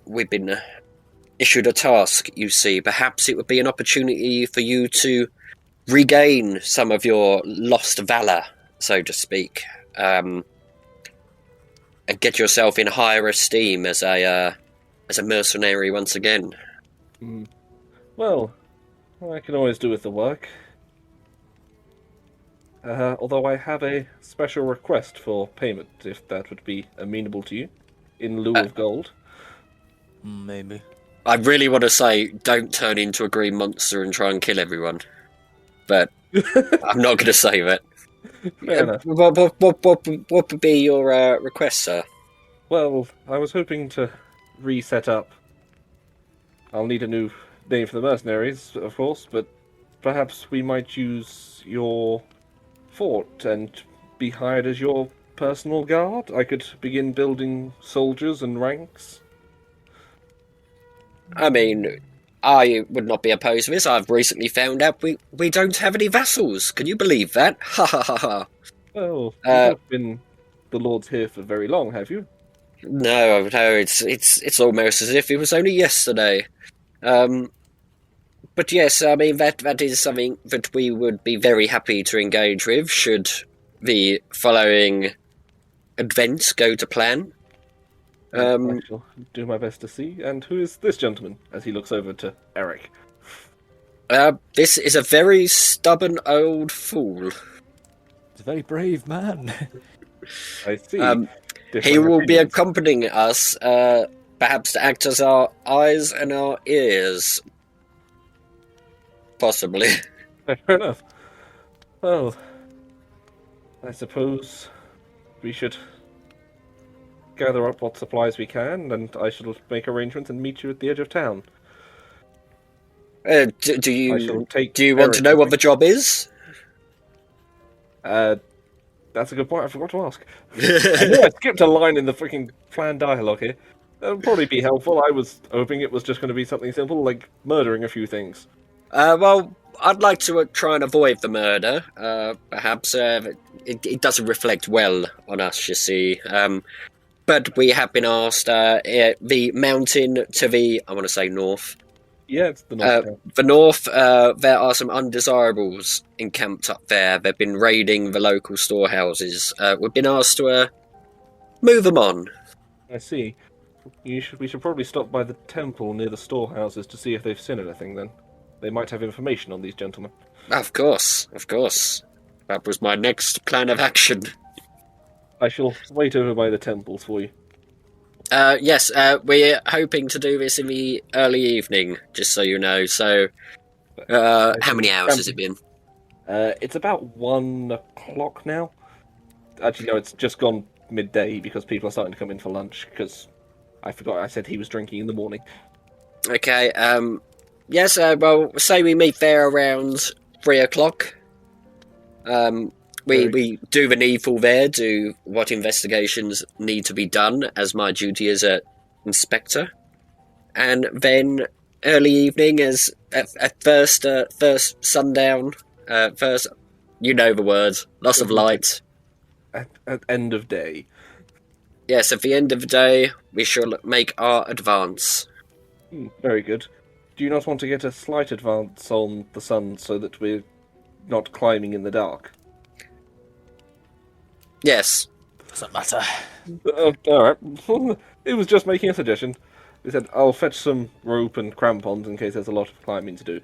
We've been issued a task, you see. Perhaps it would be an opportunity for you to regain some of your lost valor, so to speak, and get yourself in higher esteem as a mercenary once again. Well, I can always do with the work. Although I have a special request for payment, if that would be amenable to you, in lieu of gold. maybe. I really want to say, don't turn into a green monster and try and kill everyone, but I'm not going to say that. Fair enough. What would be your request, sir? Well, I was hoping to reset up. I'll need a new name for the mercenaries, of course, but perhaps we might use your fort and be hired as your personal guard. I could begin building soldiers and ranks. I mean, I would not be opposed to this. I've recently found out we don't have any vassals. Can you believe that? Ha ha ha ha. Well, you've not been the lords here for very long, have you? No, it's almost as if it was only yesterday. But yes, I mean that is something that we would be very happy to engage with should the following events go to plan. I shall do my best to see. And who is this gentleman? As he looks over to Eric. This is a very stubborn old fool. He's a very brave man. I see. He Differing will be opinions. accompanying us, perhaps to act as our eyes and our ears. Possibly. Fair enough. Well, I suppose we should gather up what supplies we can, and I shall make arrangements and meet you at the edge of town. Do I shall you take. do you want to know what the job is? That's a good point. I forgot to ask. I know I skipped a line in the freaking planned dialogue here. That would probably be helpful. I was hoping it was just going to be something simple, like murdering a few things. Well, I'd like to try and avoid the murder. Perhaps it doesn't reflect well on us, you see. But we have been asked the mountain to the, I want to say north. Yeah, it's the north. The north, there are some undesirables encamped up there. They've been raiding the local storehouses. We've been asked to move them on. I see. We should probably stop by the temple near the storehouses to see if they've seen anything then. They might have information on these gentlemen. Of course, of course. That was my next plan of action. I shall wait over by the temples for you. Yes, we're hoping to do this in the early evening, just so you know. So, how many hours has it been? It's about 1 o'clock now. Actually, no, it's just gone midday because people are starting to come in for lunch. Because I forgot I said he was drinking in the morning. Okay, yes, well, say we meet there around 3 o'clock. We do the needful there, do what investigations need to be done as my duty as a inspector. And then early evening as at first sundown, first, you know the word, loss of light. At end of day. Yes, at the end of the day, we shall make our advance. Very good. Do you not want to get a slight advance on the sun so that we're not climbing in the dark? Yes. Doesn't matter. Alright. It was just making a suggestion. He said, I'll fetch some rope and crampons in case there's a lot of climbing to do.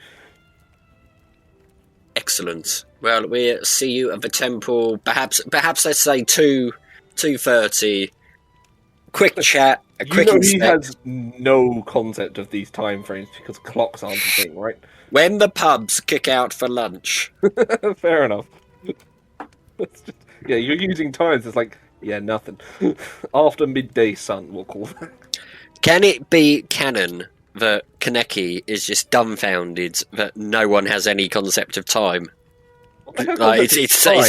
Excellent. Well, we'll see you at the temple. Perhaps let's say 2:30. Quick chat, a quick he inspect. has no concept of these time frames because clocks aren't a thing, right? When the pubs kick out for lunch. Fair enough. Yeah, you're using times. It's like, yeah, nothing. After midday sun, we'll call that. Can it be canon that Kaneki is just dumbfounded that no one has any concept of time? Like, it's so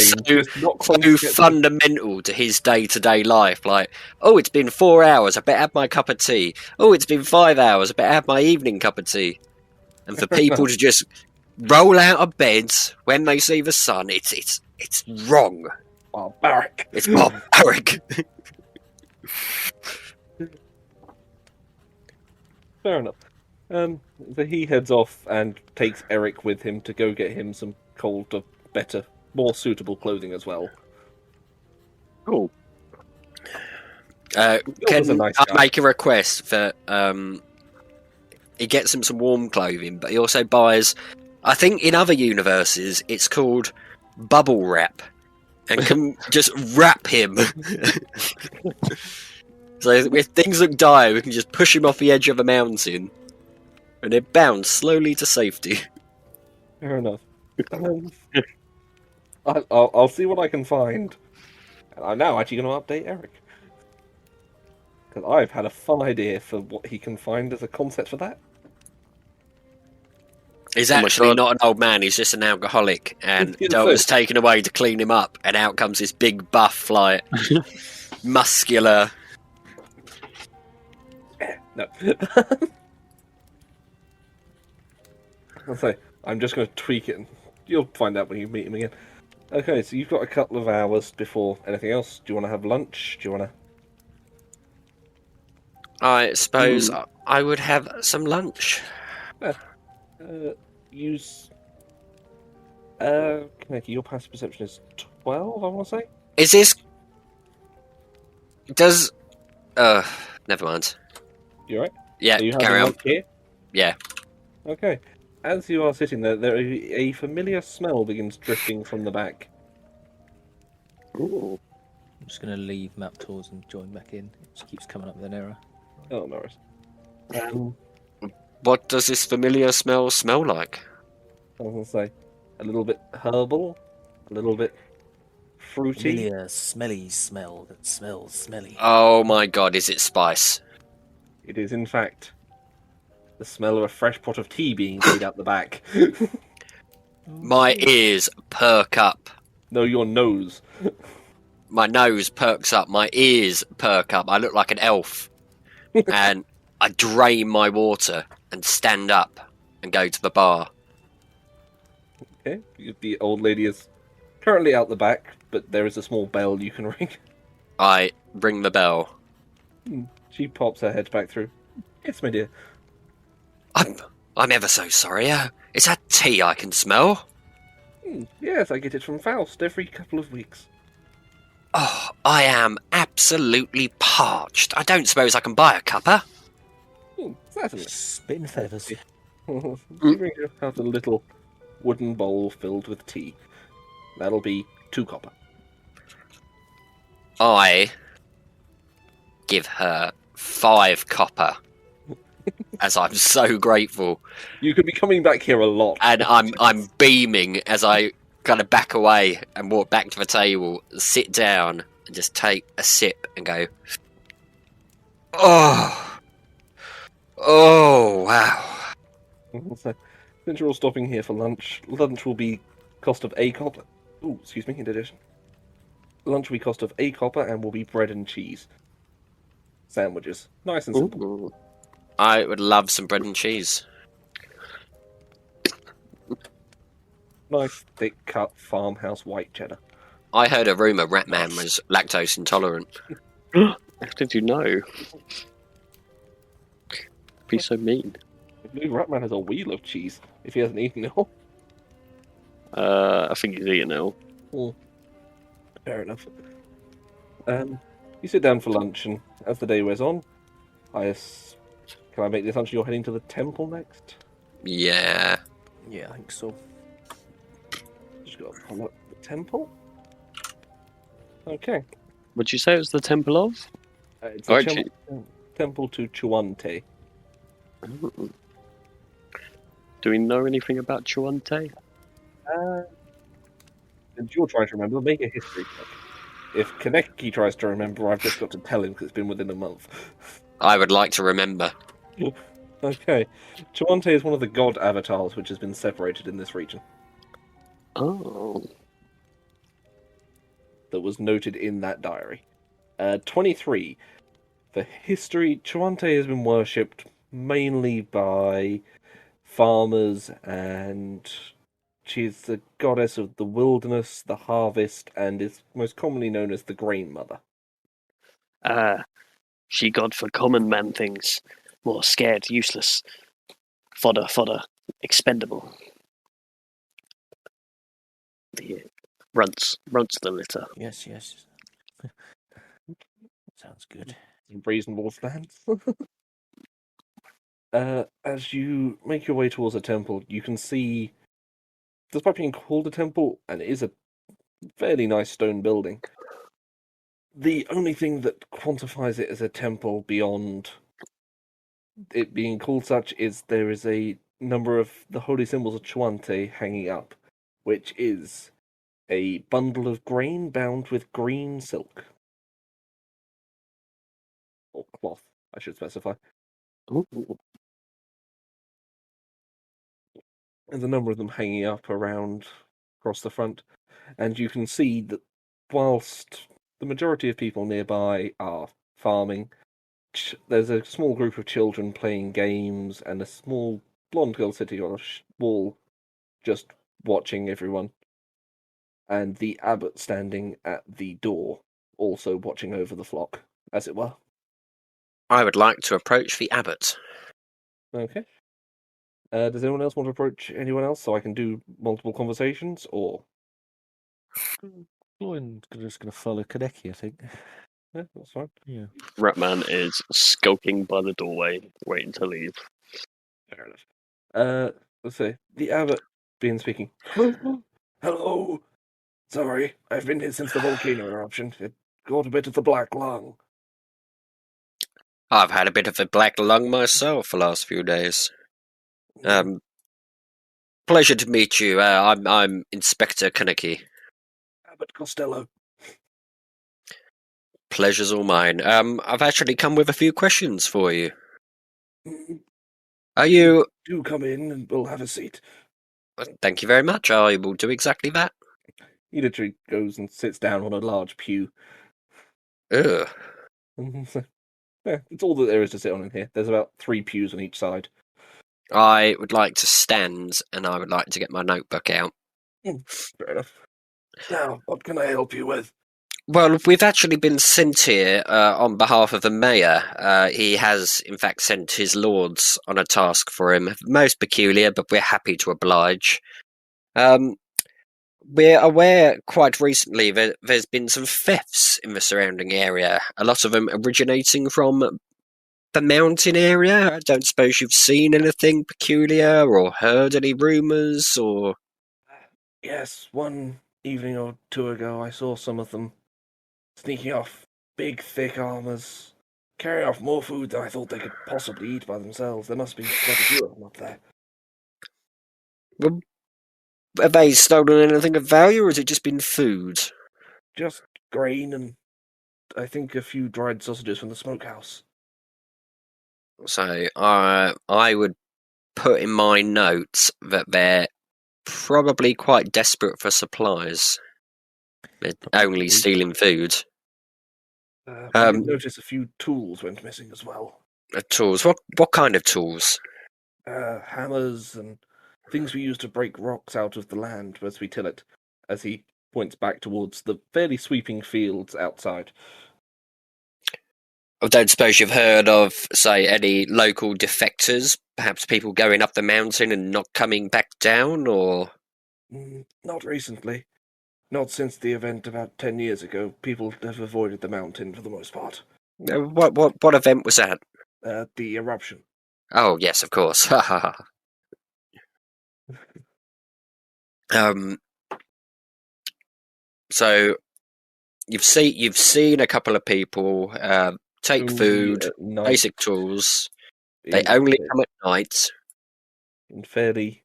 fundamental to his day-to-day life. Like, oh, it's been 4 hours, I better have my cup of tea. Oh, it's been 5 hours, I better have my evening cup of tea. And for people to just roll out of bed when they see the sun, it's wrong. Barbaric. It's barbaric. Fair enough. So he heads off and takes Eric with him to go get him some colder, better, more suitable clothing as well. Cool. was a Can nice I guy. make a request that he gets him some warm clothing, but he also buys, I think in other universes it's called bubble wrap, and can just wrap him. So if things look dire, we can just push him off the edge of a mountain, and it bounds slowly to safety. Fair enough. I'll see what I can find. And I'm now actually going to update Eric. Because I've had a fun idea for what he can find as a concept for that. He's Oh my actually God. not an old man, he's just an alcoholic, and It's Delta's taken away to clean him up, and out comes this big buff, like, muscular... No. I'll say, I'm just going to tweak it, and you'll find out when you meet him again. Okay, so you've got a couple of hours before anything else. Do you want to have lunch? Do you want I suppose I would have some lunch. to use... Kaneki, your passive perception is 12, I want to say? Is this... Does... never mind. You alright? Yeah, Are you carry having on. lunch here? Yeah. Okay. As you are sitting there, a familiar smell begins drifting from the back. Ooh. I'm just going to leave map tours and join back in. It just keeps coming up with an error. Oh, no worries. What does this familiar smell like? I was going to say, a little bit herbal, a little bit fruity. Familiar, smelly smell that smells smelly. Oh my god, is it spice? It is, in fact, the smell of a fresh pot of tea being made out the back. My ears perk up. No, your nose. My nose perks up. My ears perk up. I look like an elf. And I drain my water and stand up and go to the bar. Okay, the old lady is currently out the back, but there is a small bell you can ring. I ring the bell. She pops her head back through. Yes, my dear. I'm ever so sorry. Is that tea I can smell? Yes, I get it from Faust every couple of weeks. Oh, I am absolutely parched. I don't suppose I can buy a cuppa? Certainly. Spitting feathers. He brings you out a little wooden bowl filled with tea. That'll be 2 copper. I give her 5 copper, as I'm so grateful, You could be coming back here a lot. and I'm beaming as I kind of back away and walk back to the table, sit down, and just take a sip and go, oh, wow. So, since you're all stopping here for lunch will be cost of a copper. Ooh, excuse me, in addition. Lunch will be cost of a copper and will be bread and cheese. Sandwiches. Nice and simple. Ooh. I would love some bread and cheese. Nice, thick cut farmhouse white cheddar. I heard a rumour Ratman was lactose intolerant. How did you know? Be so mean. I believe Ratman has a wheel of cheese if he hasn't eaten it all. I think he's eating it all. Fair enough. You sit down for lunch, and as the day wears on, can I make the assumption you're heading to the temple next? Yeah. Yeah, I think so. Just got to pull up the temple. Okay. Would you say it was the Temple of? It's Oh, a actually- temple to Chuante. Ooh. Do we know anything about Chuante? And you're trying to remember, make a history check. If Kaneki tries to remember, I've just got to tell him because it's been within a month. I would like to remember. Okay. Chuante is one of the god avatars which has been separated in this region. Oh. That was noted in that diary. 23. For history, Chuante has been worshipped mainly by farmers, and she's the goddess of the wilderness, the harvest, and is most commonly known as the Grain Mother. She god for common man things. More scared, useless. Fodder, expendable. Yeah. Runts the litter. Yes. Sounds good. Reasonable stance. As you make your way towards the temple, you can see, despite being called a temple, and it is a fairly nice stone building, the only thing that quantifies it as a temple beyond it being called such is there is a number of the holy symbols of Chuante hanging up, which is a bundle of grain bound with green silk. Or cloth, I should specify. Ooh. There's a number of them hanging up around across the front, and you can see that whilst the majority of people nearby are farming, there's a small group of children playing games and a small blonde girl sitting on a wall just watching everyone, and the abbot standing at the door also watching over the flock, as it were. I would like to approach the abbot. Okay. Does anyone else want to approach anyone else so I can do multiple conversations, or... Floyd's just going to follow Kaneki, I think. Yeah, that's fine. Yeah. Ratman is skulking by the doorway, waiting to leave. Fair enough. Let's see. The abbot being speaking. Hello. Sorry, I've been here since the volcano eruption. It got a bit of the black lung. I've had a bit of a black lung myself the last few days. Pleasure to meet you. I'm Inspector Kaneki. Abbot Costello. Pleasure's all mine. I've actually come with a few questions for you. Are you... Do come in and we'll have a seat. Thank you very much. I will do exactly that. He literally goes and sits down on a large pew. Ugh. Yeah, it's all that there is to sit on in here. There's about 3 pews on each side. I would like to stand, and I would like to get my notebook out. Fair enough. Now, what can I help you with? Well, we've actually been sent here on behalf of the mayor. He has, in fact, sent his lords on a task for him. Most peculiar, but we're happy to oblige. We're aware quite recently that there's been some thefts in the surrounding area, a lot of them originating from the mountain area? I don't suppose you've seen anything peculiar or heard any rumours or... Yes, one evening or two ago, I saw some of them sneaking off big, thick armors, carrying off more food than I thought they could possibly eat by themselves. There must be quite a few of them up there. Well, have they stolen anything of value, or has it just been food? Just grain and I think a few dried sausages from the smokehouse. So I would put in my notes that they're probably quite desperate for supplies. They're only stealing food. I did notice a few tools went missing as well. Tools. What kind of tools? Hammers and things we use to break rocks out of the land as we till it, as he points back towards the fairly sweeping fields outside. I don't suppose you've heard of, say, any local defectors? Perhaps people going up the mountain and not coming back down, or... Not recently. Not since the event about 10 years ago. People have avoided the mountain for the most part. What event was that? The eruption. Oh, yes, of course. So you've seen a couple of people take Only food, at night basic tools. They in- only come at night. in fairly,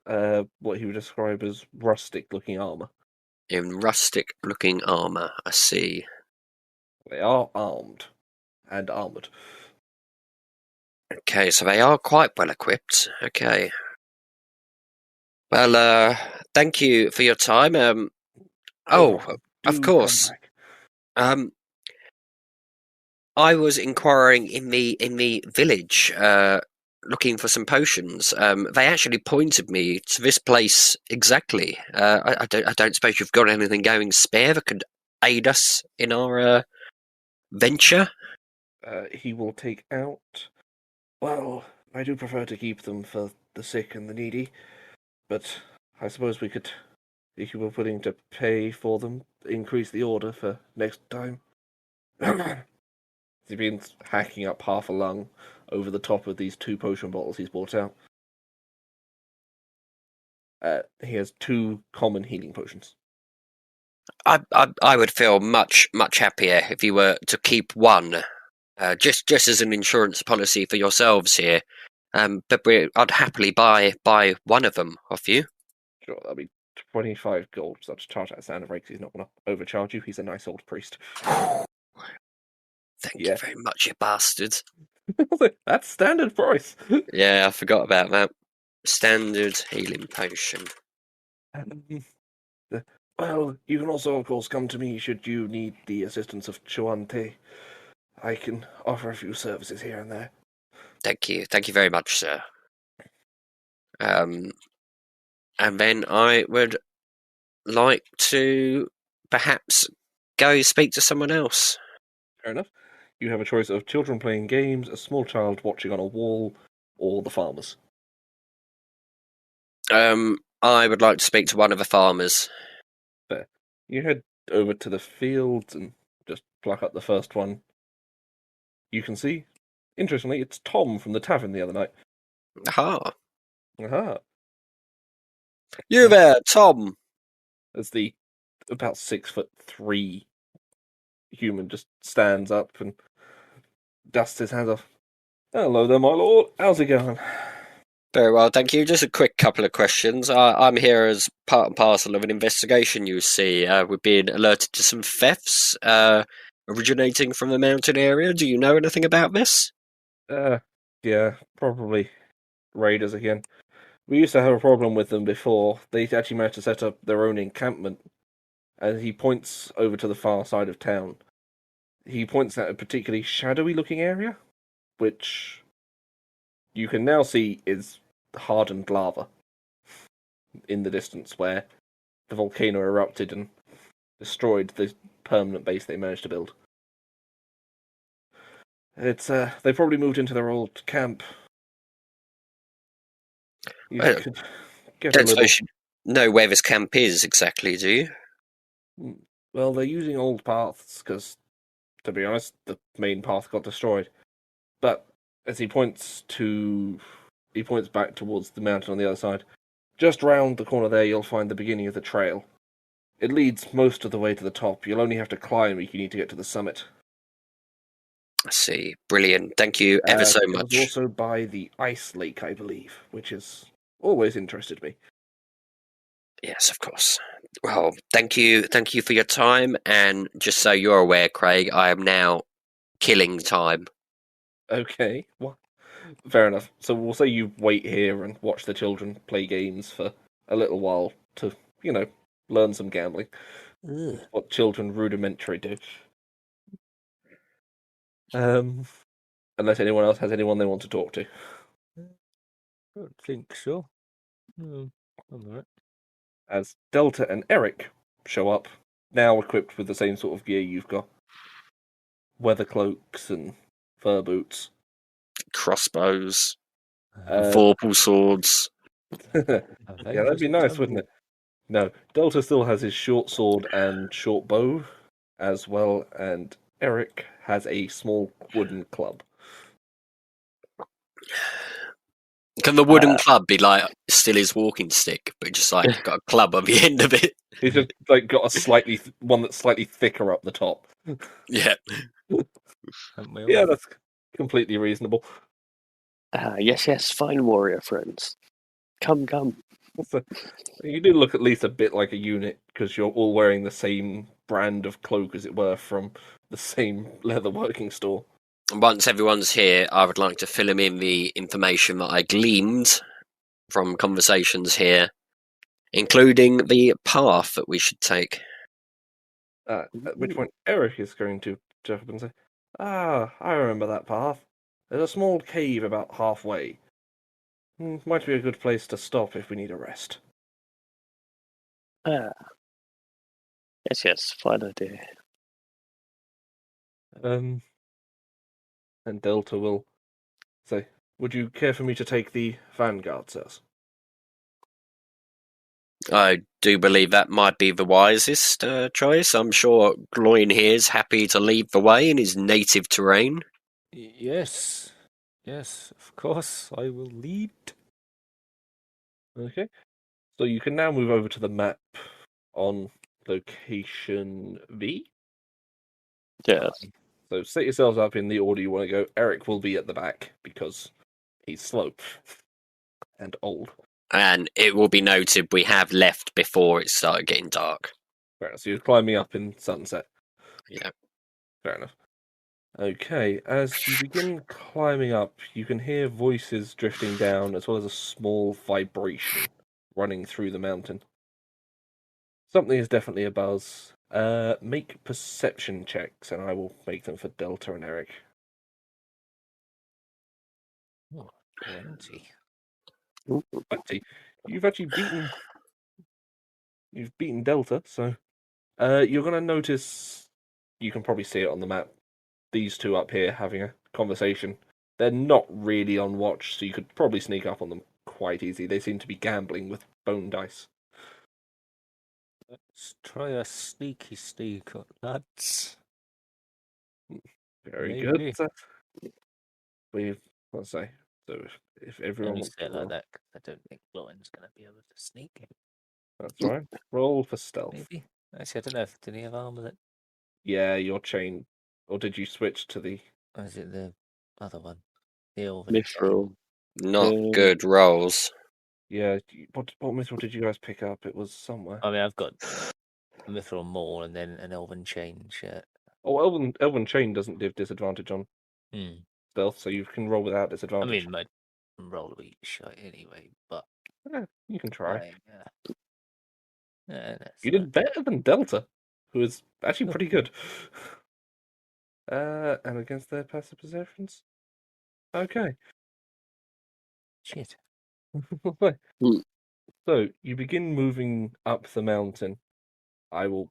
what he would describe as rustic-looking armor. In rustic-looking armour, I see. They are armed and armored. Okay, so they are quite well equipped. Okay. Well, thank you for your time. Of Do course. come back. I was inquiring in the village, looking for some potions. They actually pointed me to this place exactly. I don't suppose you've got anything going spare that could aid us in our venture. He will take out. Well, I do prefer to keep them for the sick and the needy, but I suppose we could, if you were willing to pay for them, increase the order for next time. He's been hacking up half a lung over the top of these 2 potion bottles he's brought out. He has 2 common healing potions. I would feel much happier if you were to keep one, just as an insurance policy for yourselves here. But I'd happily buy one of them off you. Sure, that'll be 25 gold. So I'll just charge that standard rate 'cause he's not going to overcharge you. He's a nice old priest. Thank Yeah. you very much, you bastards. That's standard price. Yeah, I forgot about that. Standard healing potion. Well, you can also, of course, come to me should you need the assistance of Chuante. I can offer a few services here and there. Thank you very much, sir. And then I would like to perhaps go speak to someone else. Fair enough. You have a choice of children playing games, a small child watching on a wall, or the farmers. I would like to speak to one of the farmers. Fair. You head over to the fields and just pluck up the first one you can see. Interestingly, it's Tom from the tavern the other night. Aha. Aha. You there, Tom. As the about 6'3" human just stands up and dusts his hands off. Hello there, my lord. How's it going? Very well, thank you. Just a quick couple of questions. I'm here as part and parcel of an investigation, you see. We've been alerted to some thefts originating from the mountain area. Do you know anything about this? Yeah, probably raiders again. We used to have a problem with them before. They actually managed to set up their own encampment. And he points over to the far side of town. He points at a particularly shadowy-looking area, which you can now see is hardened lava in the distance, where the volcano erupted and destroyed the permanent base they managed to build. It's they probably moved into their old camp. You Well, could get a Don't little. suppose you know where this camp is exactly, do you? Well, they're using old paths because, to be honest, the main path got destroyed. But as he points back towards the mountain on the other side. Just round the corner there, you'll find the beginning of the trail. It leads most of the way to the top. You'll only have to climb if you need to get to the summit. I see. Brilliant. Thank you ever so It much. was also by the ice lake, I believe, which has always interested me. Yes, of course. Well, thank you for your time. And just so you're aware, Craig, I am now killing time. Okay, well, fair enough. So we'll say you wait here and watch the children play games for a little while to, learn some gambling. Ugh. What children rudimentary do. Unless anyone else has anyone they want to talk to. I don't think so. No, I'm alright. As Delta and Eric show up, now equipped with the same sort of gear you've got. Weather cloaks and fur boots. Crossbows, Uh, vorpal swords. yeah, that'd be nice, wouldn't it? No, Delta still has his short sword and short bow as well, and Eric has a small wooden club. Can the wooden club be like still his walking stick, but just like got a club on the end of it? He's just got a one that's slightly thicker up the top. Yeah. Yeah, that's completely reasonable. Yes, fine warrior friends. Come. So, you do look at least a bit like a unit because you're all wearing the same brand of cloak, as it were, from the same leather working store. Once everyone's here, I would like to fill him in the information that I gleaned from conversations here, including the path that we should take. At which point Eric is going to jump up and say, I remember that path. There's a small cave about halfway. Might be a good place to stop if we need a rest. Yes, fine idea. And Delta will say, would you care for me to take the vanguard, sirs? I do believe that might be the wisest choice. I'm sure Gloin here is happy to lead the way in his native terrain. Yes, of course, I will lead. Okay. So you can now move over to the map on location V. Yes. So set yourselves up in the order you want to go. Eric will be at the back because he's slow and old. And it will be noted we have left before it started getting dark. Fair enough. So you're climbing up in sunset. Yeah. Fair enough. Okay, as you begin climbing up, you can hear voices drifting down as well as a small vibration running through the mountain. Something is definitely a buzz. Make perception checks, and I will make them for Delta and Eric. 20. 20. You've actually beaten Delta, so you're going to notice, you can probably see it on the map, these two up here having a conversation. They're not really on watch, so you could probably sneak up on them quite easy. They seem to be gambling with bone dice. Let's try a sneaky sneak, lads. Very Maybe. good. Let's say, so if everyone Only wants say to it like roll, that 'cause I don't think Lauren's going to be able to sneak it. that's right. Roll for stealth. Maybe. Actually, I don't know if did he have armor that. Yeah, your chain. Or did you switch to the... Or is it the other one? The Elven. Mithril. Not good rolls. Yeah, what mithril did you guys pick up? It was somewhere. I mean, I've got a Mithril Maul and then an Elven Chain shirt. Oh, Elven Chain doesn't give disadvantage on stealth, so you can roll without I disadvantage. mean, my roll will be shite anyway, but Yeah, you can try. You did better than Delta, who is actually pretty good. And against their passive perceptions? Okay. Shit. So, you begin moving up the mountain. I will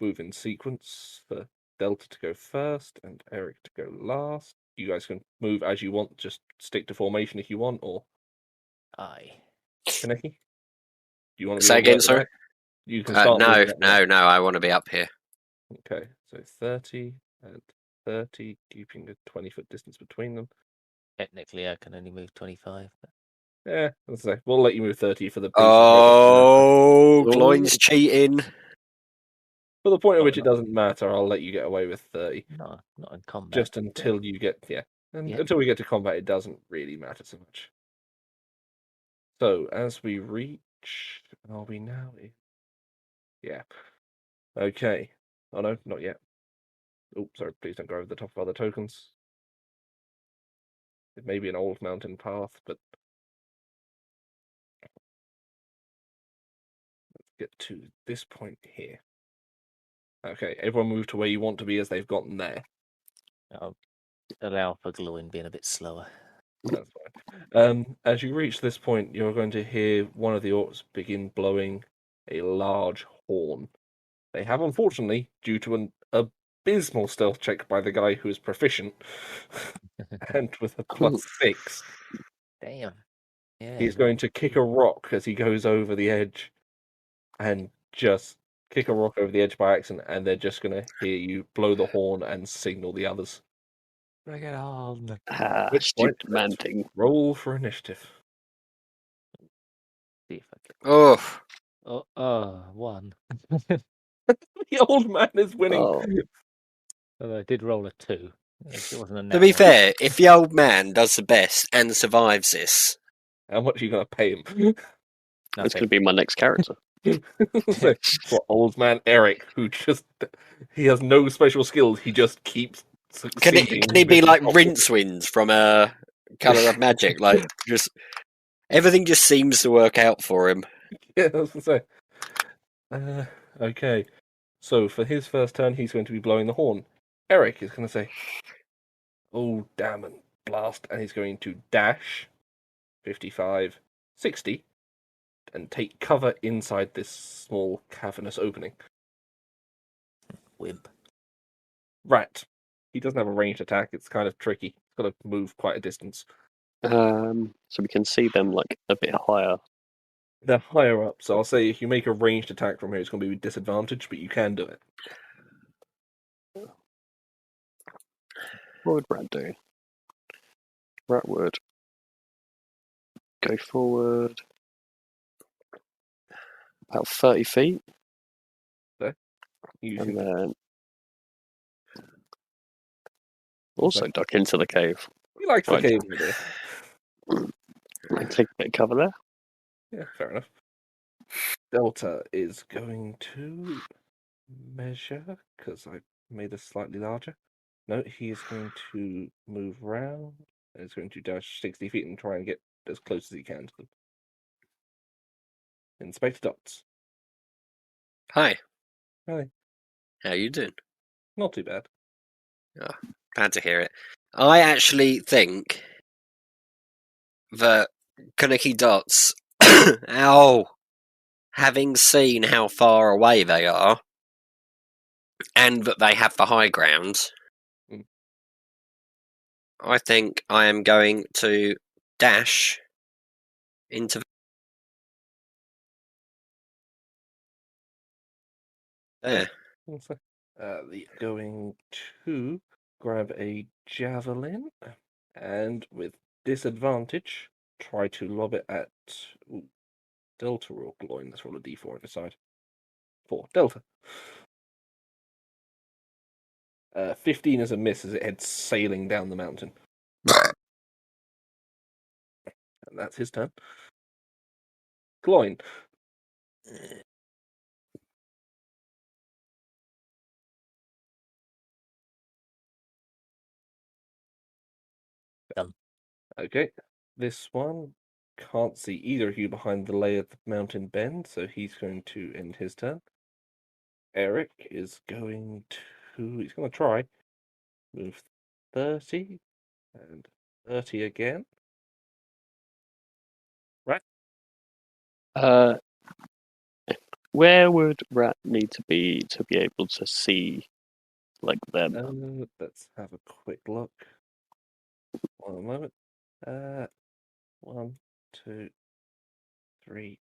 move in sequence for Delta to go first and Eric to go last. You guys can move as you want, just stick to formation if you want, or... Aye. Kaneki? Do you want to Say be again, right sir? back? You can start No, moving up now. I want to be up here. Okay, so 30 and 30, keeping a 20-foot distance between them. Technically, I can only move 25. But... Yeah, let's say we'll let you move 30 for the Oh, Oh. Gloin's cheating. For the point at Oh, which it no. doesn't matter, I'll let you get away with 30. not in combat. Just until you get Yeah. until we get to combat, it doesn't really matter so much. So as we reach, are we now? Yeah. Okay. Oh no, not yet. Oh, sorry. Please don't go over the top of other tokens. It may be an old mountain path, but let's get to this point here. Okay, everyone move to where you want to be as they've gotten there. I'll allow for Gloin being a bit slower. That's fine. As you reach this point, you're going to hear one of the orcs begin blowing a large horn. They have, unfortunately, due to an abysmal stealth check by the guy who is proficient, and with a +6, Damn. Yeah. he's going to kick a rock as he goes over the edge, and just kick a rock over the edge by accident, and they're just going to hear you blow the horn and signal the others. Bring it on. Which point, Stupid man thing. roll for initiative. See if I can. Oh, 1. The old man is winning. Oh. Although I did roll a 2. It wasn't a to net be one. fair, if the old man does the best and survives this, How much are you going to pay him? That's going to Nothing. be my next character. So, for old man Eric, who he has no special skills, he just keeps can succeeding. he be with like his Rincewind from Colour of Magic? Like, just everything just seems to work out for him. Yeah, I was going to say. Okay, so for his first turn, he's going to be blowing the horn. Eric is going to say, "Oh, damn and blast," and he's going to dash 55, 60, and take cover inside this small cavernous opening. Wimp. Right. He doesn't have a ranged attack. It's kind of tricky. He's got to move quite a distance. So we can see them like a bit higher. They're higher up, so I'll say if you make a ranged attack from here, it's going to be with disadvantage, but you can do it. What would Rat do? Rat would go forward about 30 feet, Using and then also duck into the cave. he likes the Right. cave idea. And take a bit of cover there. Yeah, fair enough. Delta is going to measure because I made this slightly larger. No, he is going to move round. And he's going to dash 60 feet and try and get as close as he can to them. Inspector Dots. Hi. Hi. How you doing? Not too bad. Glad to hear it. I actually think that Kaneki Dots, having seen how far away they are, and that they have the high ground, Mm. I think I am going to dash into there. Going to grab a javelin and with disadvantage try to lob it at Delta or Gloin. Let's roll a d4 and decide. 4. Delta. 15 is a miss as it heads sailing down the mountain. And that's his turn. Gloin. Done. Okay. This one can't see either of you behind the layer of the mountain bend, so he's going to end his turn. Eric is going to... He's going to try. Move 30 and 30 again. Where would Rat need to be able to see like them? Let's have a quick look. One moment. 1, 2, 3.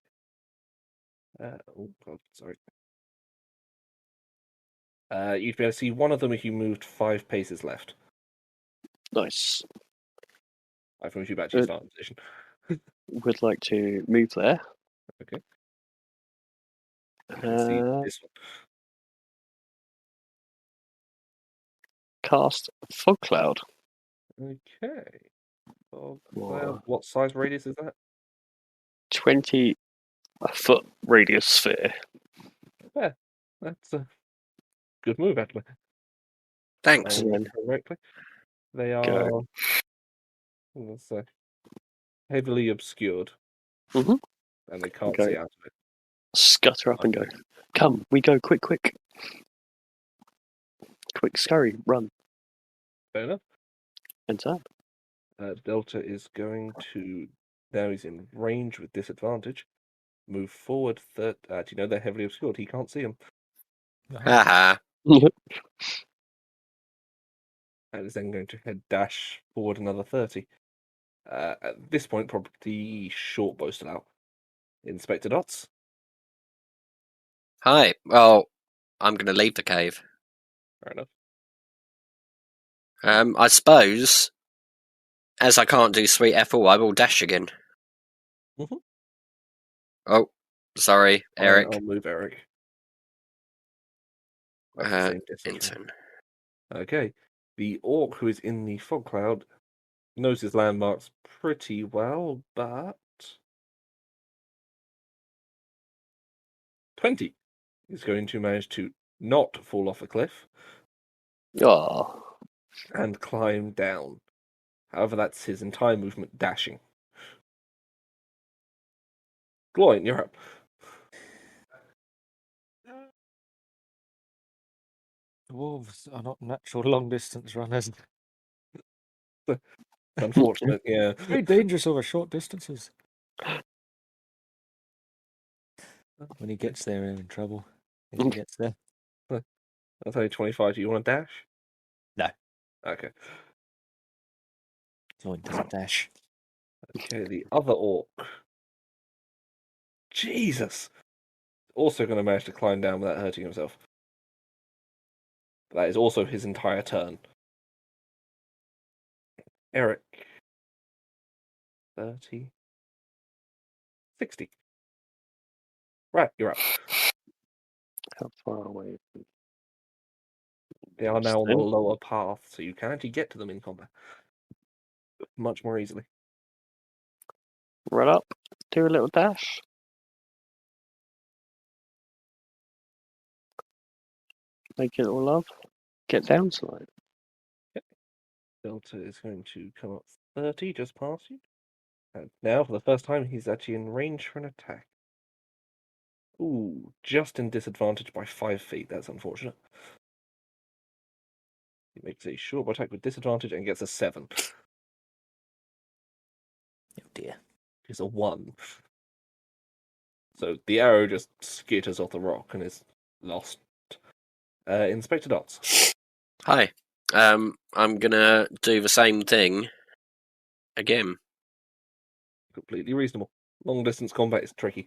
Oh God, sorry. You'd be able to see one of them if you moved 5 paces left. Nice. I've moved you back to your Good. starting position. Would like to move there. Okay. You can see Uh, this one. cast fog cloud. Okay. Fog Whoa. cloud. What size radius is that? 20-foot radius sphere. Yeah, that's a good move, actually. Thanks. And then Correctly. They are, go. let's say, heavily obscured, Mhm. and they can't Okay. see out of it. Scutter up and go. Come, we go quick, quick. Quick, scurry, run. Fair enough. Enter. Delta is going to, now he's in range with disadvantage, move forward. Do you know they're heavily obscured? He can't see them. Haha. And is then going to head dash forward another 30. At this point, probably the short bow still out. Inspector Dots. Hi. Well, I'm going to leave the cave. Fair enough. I suppose, as I can't do sweet F4, I will dash again. Mhm. Oh, sorry, Eric. I'll move Eric. That's the same distance. Inton. Okay. The orc who is in the fog cloud knows his landmarks pretty well, but 20 is going to manage to not fall off a cliff Oh, and climb down. However, that's his entire movement dashing. Gloin, you're up. Wolves are not natural long distance runners. Unfortunate, yeah. Very dangerous over short distances. When he gets there, we're in trouble. When he gets there. That's only 25. Do you want to dash? No. Okay. Zoin doesn't dash. Okay, the other orc. Jesus! Also going to manage to climb down without hurting himself. That is also his entire turn. Eric. 30. 60. Right, you're up. how far away? They are now on the Then? lower path, so you can actually get to them in combat much more easily. Run up, do a little dash. Make it all love. Get down slide. Delta is going to come up 30 just past you. And now, for the first time, he's actually in range for an attack. Ooh, just in disadvantage by 5 feet. That's unfortunate. He makes a short attack with disadvantage and gets a 7. Oh dear. It's a 1. So the arrow just skitters off the rock and is lost. Inspector Dots. Hi. I'm gonna do the same thing again. Completely reasonable. Long distance combat is tricky.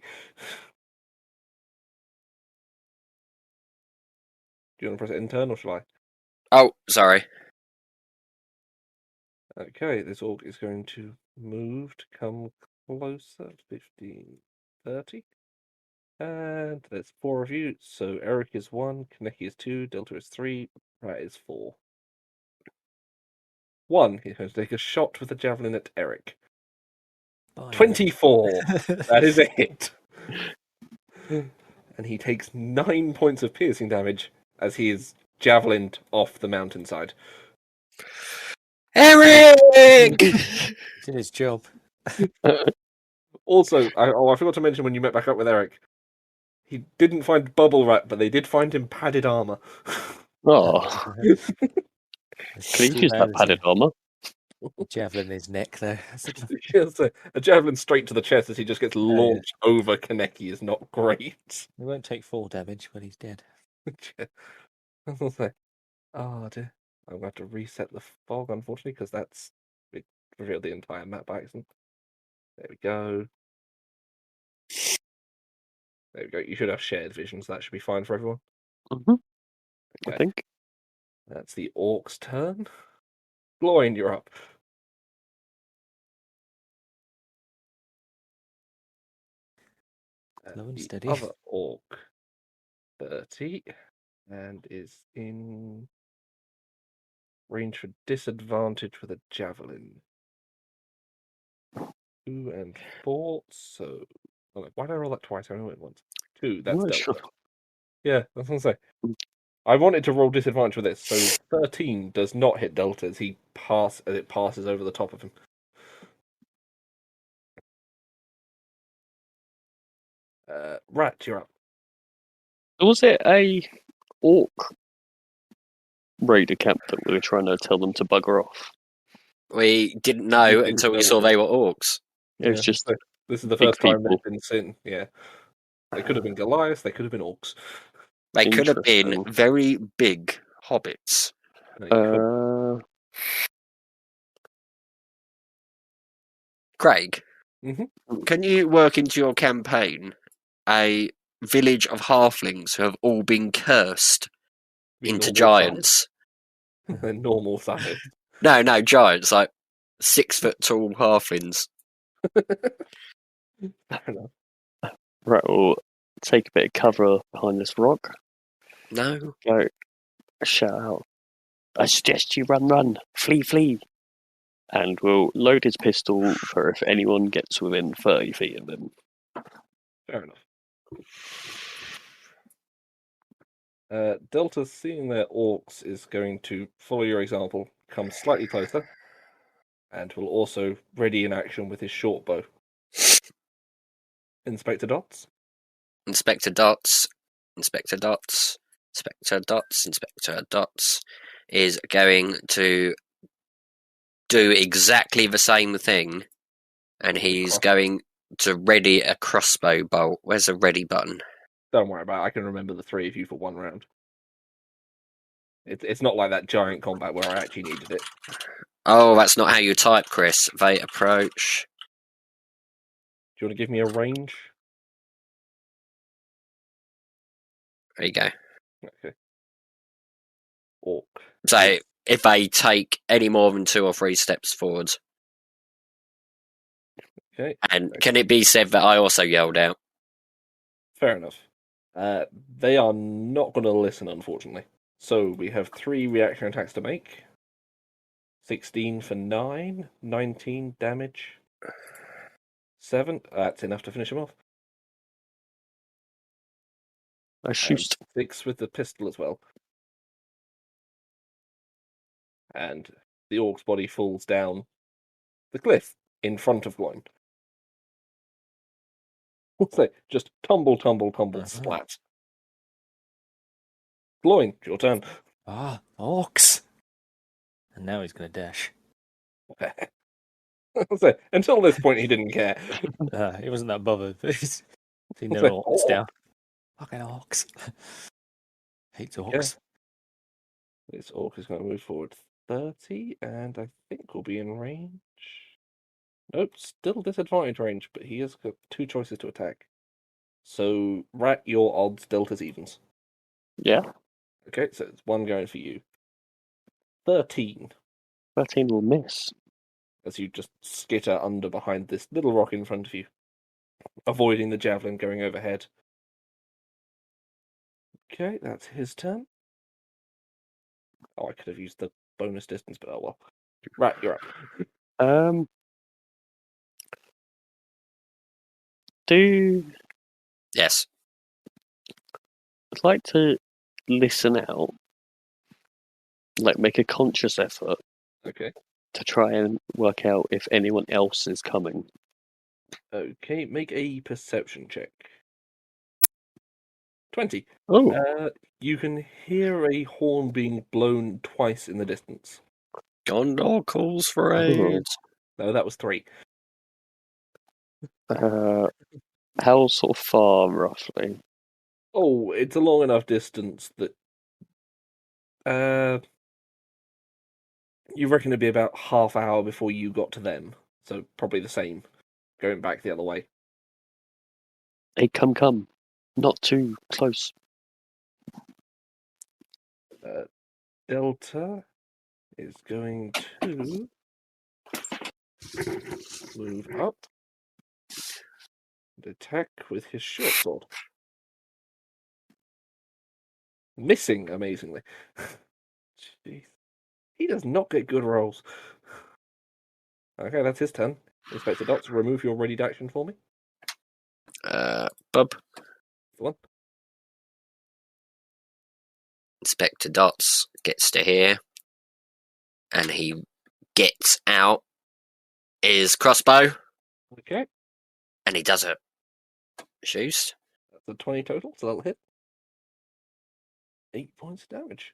Do you want to press it in turn or shall I? Oh, sorry. Okay, this orc is going to move to come closer. 15, 30. And there's 4 of you. So Eric is 1, Kaneki is 2, Delta is 3, Rat is 4. 1. He's going to take a shot with a javelin at Eric. Bye, 24. That is a hit. And he takes 9 points of piercing damage as he is javelined off the mountainside. Eric! He did his job. Also, I forgot to mention when you met back up with Eric, he didn't find Bubble Rat, but they did find him padded armor. Oh, can he use that padded armor? Javelin in his neck, though. Yes, a javelin straight to the chest as he just gets launched over Kaneki is not great. He won't take 4 damage when he's dead. I was like, oh dear. I'm going to have to reset the fog, unfortunately, because it revealed the entire map by accident. There we go. There we go. You should have shared vision, so that should be fine for everyone. Mm-hmm. I think. That's the orc's turn. Gloin, you're up. Slow and The steady. other orc, 30, and is in range for disadvantage with a javelin. 2 and 4, so... Oh, why did I roll that twice? I only went once. 2, that's I'm not Delta. sure. Yeah, that's what I'm saying. I wanted to roll disadvantage with this, so 13 does not hit Delta as it passes over the top of him. Rat, you're up. Was it a orc raider camp that we were trying to tell them to bugger off? We didn't We know didn't until we know saw what they were orcs. It was just so this is the big first time people. they've been seen. Yeah, they could have been Goliath. They could have been orcs. They could have been Interesting. very big hobbits. They could- Craig, Mhm. can you work into your campaign a village of halflings who have all been cursed be into normal giants? size. They're normal size. No, giants, like 6 foot tall halflings. Fair enough. Right, we'll take a bit of cover behind this rock. No. Go, shout out. I suggest you run, flee. And we'll load his pistol for if anyone gets within 30 feet of him. Fair enough. Delta, seeing their orcs, is going to follow your example, come slightly closer, and will also ready in action with his short bow. Inspector Dots? Inspector Dots, Inspector Dots, Inspector Dots, Inspector Dots is going to do exactly the same thing, and he's going to ready a crossbow bolt. Where's the ready button? Don't worry about it. I can remember the 3 of you for 1 round. It's not like that giant combat where I actually needed it. Oh, that's not how you type, Chris. They approach. Do you want to give me a range? There you go. Okay. Orc. So if they take any more than 2 or 3 steps forwards. Okay. And can it be said that I also yelled out? Fair enough. They are not going to listen, unfortunately. So we have 3 reaction attacks to make. 16 for 9, 19 damage. 7. That's enough to finish him off. I shoot. 6 with the pistol as well. And the orc's body falls down the cliff in front of Gloin. So just tumble, splat. Gloin, it's your turn. Orcs. And now he's going to dash. So, until this point, he didn't care. He wasn't that bothered. He's seen their So, orcs down. Fucking orcs. Hates orcs. This orc is going to move forward 30, and I think will be in range. Nope, still disadvantage range, but he has got 2 choices to attack. So, Rat, your odds, Delta's evens. Yeah, Okay, so it's 1 going for you. 13, 13 will miss. as you just skitter under behind this little rock in front of you, avoiding the javelin going overhead. Okay, that's his turn. Oh, I could have used the bonus distance, but oh well. Rat, you're up. Yes. I'd like to listen out, like make a conscious effort Okay. to try and work out if anyone else is coming. Okay, make a perception check. 20. Oh, You can hear a horn being blown twice in the distance. Gondor calls for aid. No, that was 3. how sort of far, roughly? Oh, it's a long enough distance that you reckon it'd be about half hour before you got to them. So probably the same, going back the other way. Hey, come. Not too close. Delta is going to move up and attack with his short sword. Missing, amazingly. Jeez. He does not get good rolls. Okay, that's his turn. Inspector Dots, remove your readied action for me. Bub. The one. Inspector Dots gets to here, and he gets out his crossbow, Okay, and he does it. Shoots. that's a 20 total, so that'll hit. 8 points of damage.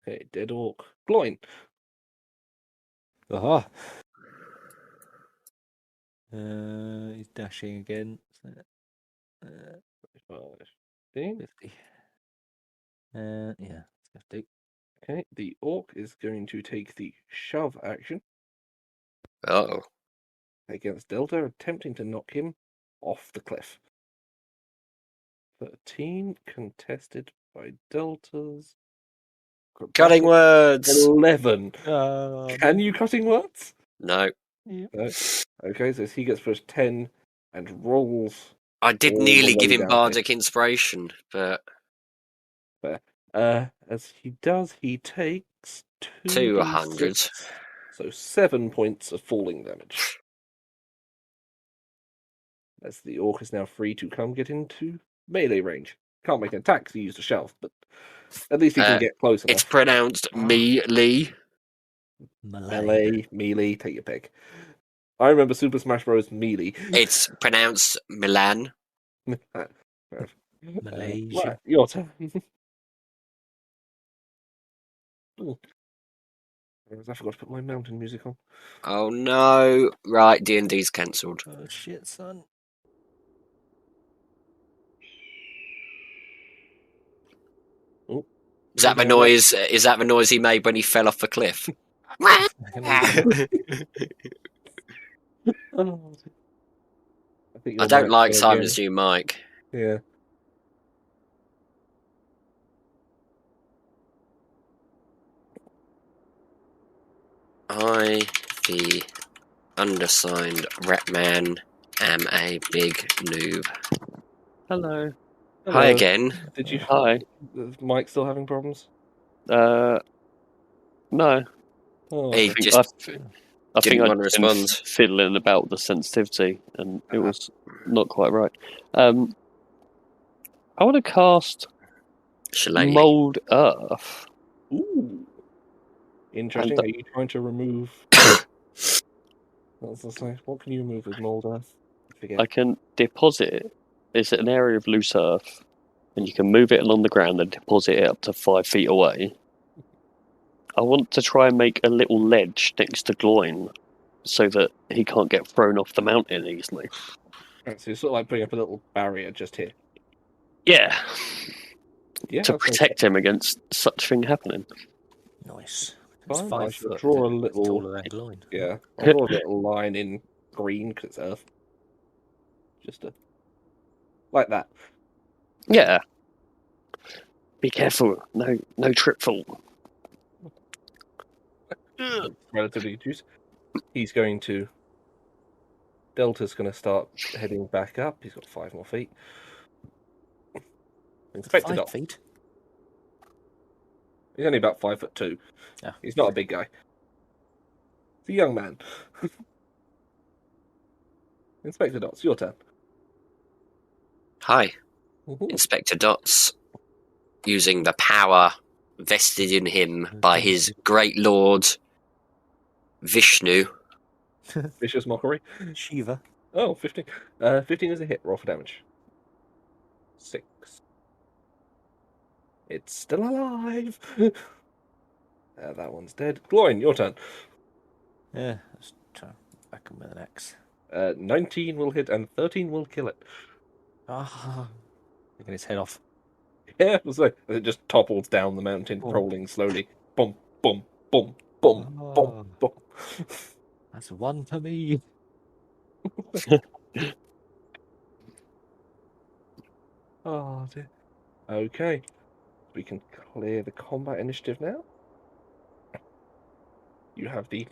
Okay, dead orc. Gloin. Aha. He's dashing again. So, 15. 50. Yeah, it's 50. Okay, the orc is going to take the shove action Oh. against Delta, attempting to knock him off the cliff. 13 contested by Delta's. Cutting words! 11. Can you cutting words? No. No. Okay, so he gets plus 10 and rolls. I did All the nearly way give him down bardic inspiration, but As he does, he takes 200. 2d6, so 7 points of falling damage. As the orc is now free to come get into melee range. Can't make an attack because he used a shelf, but at least he can get close it's enough. pronounced melee. Melee, take your pick. I remember Super Smash Bros. Melee. It's pronounced Milan. Malaysia. Right, your turn. Ooh. I forgot to put my mountain music on. Oh no! Right, D&D's cancelled. Oh shit, son. Oh, Is that the noise? Is that the noise he made when he fell off the cliff? oh, I don't like Simon's new mic. Yeah. I, the undersigned Ratman, am a big noob. Hello. Hi again. Did you? Hi. Is Mike still having problems? No. Oh, He okay. just I didn't think want to I've been respond. fiddling about the sensitivity, and it was not quite right. I want to cast Shillelagh. Mold Earth. Ooh. Interesting. And- Are you trying to remove? What can you remove with mold earth? I forget. I can deposit it. It's an area of loose earth, and you can move it along the ground and deposit it up to 5 feet away. I want to try and make a little ledge next to Gloin so that he can't get thrown off the mountain easily. Right, so you're sort of like putting up a little barrier just here. Yeah, Yeah. to that's protect him against such thing happening. Nice. Fine, It's I 5 shall foot. draw a It's little- taller than Gloin. Yeah. I'll draw a little line in green because it's earth. Just like that. Yeah. Be careful. No trip fall. Relatively juice. He's going to. Delta's going to start heading back up. He's got 5 more feet. Inspector 5 Dot. feet. He's only about 5'2". Ah. He's not a big guy. He's a young man. Inspector Dots, your turn. Hi, Mhm. Inspector Dots, using the power vested in him by his great lord Vishnu. Vicious mockery. Shiva. Oh, 15. 15 is a hit. Roll for damage. 6. It's still alive. That one's dead. Gloin, your turn. Yeah, let's try back him with an axe. 19 will hit and 13 will kill it. Ah, taking his head off. Yeah, so it just topples down the mountain, Oh. rolling slowly. Boom, boom, boom, boom, boom, Oh. boom. That's one for me. Oh dear. Okay. We can clear the combat initiative now. You have the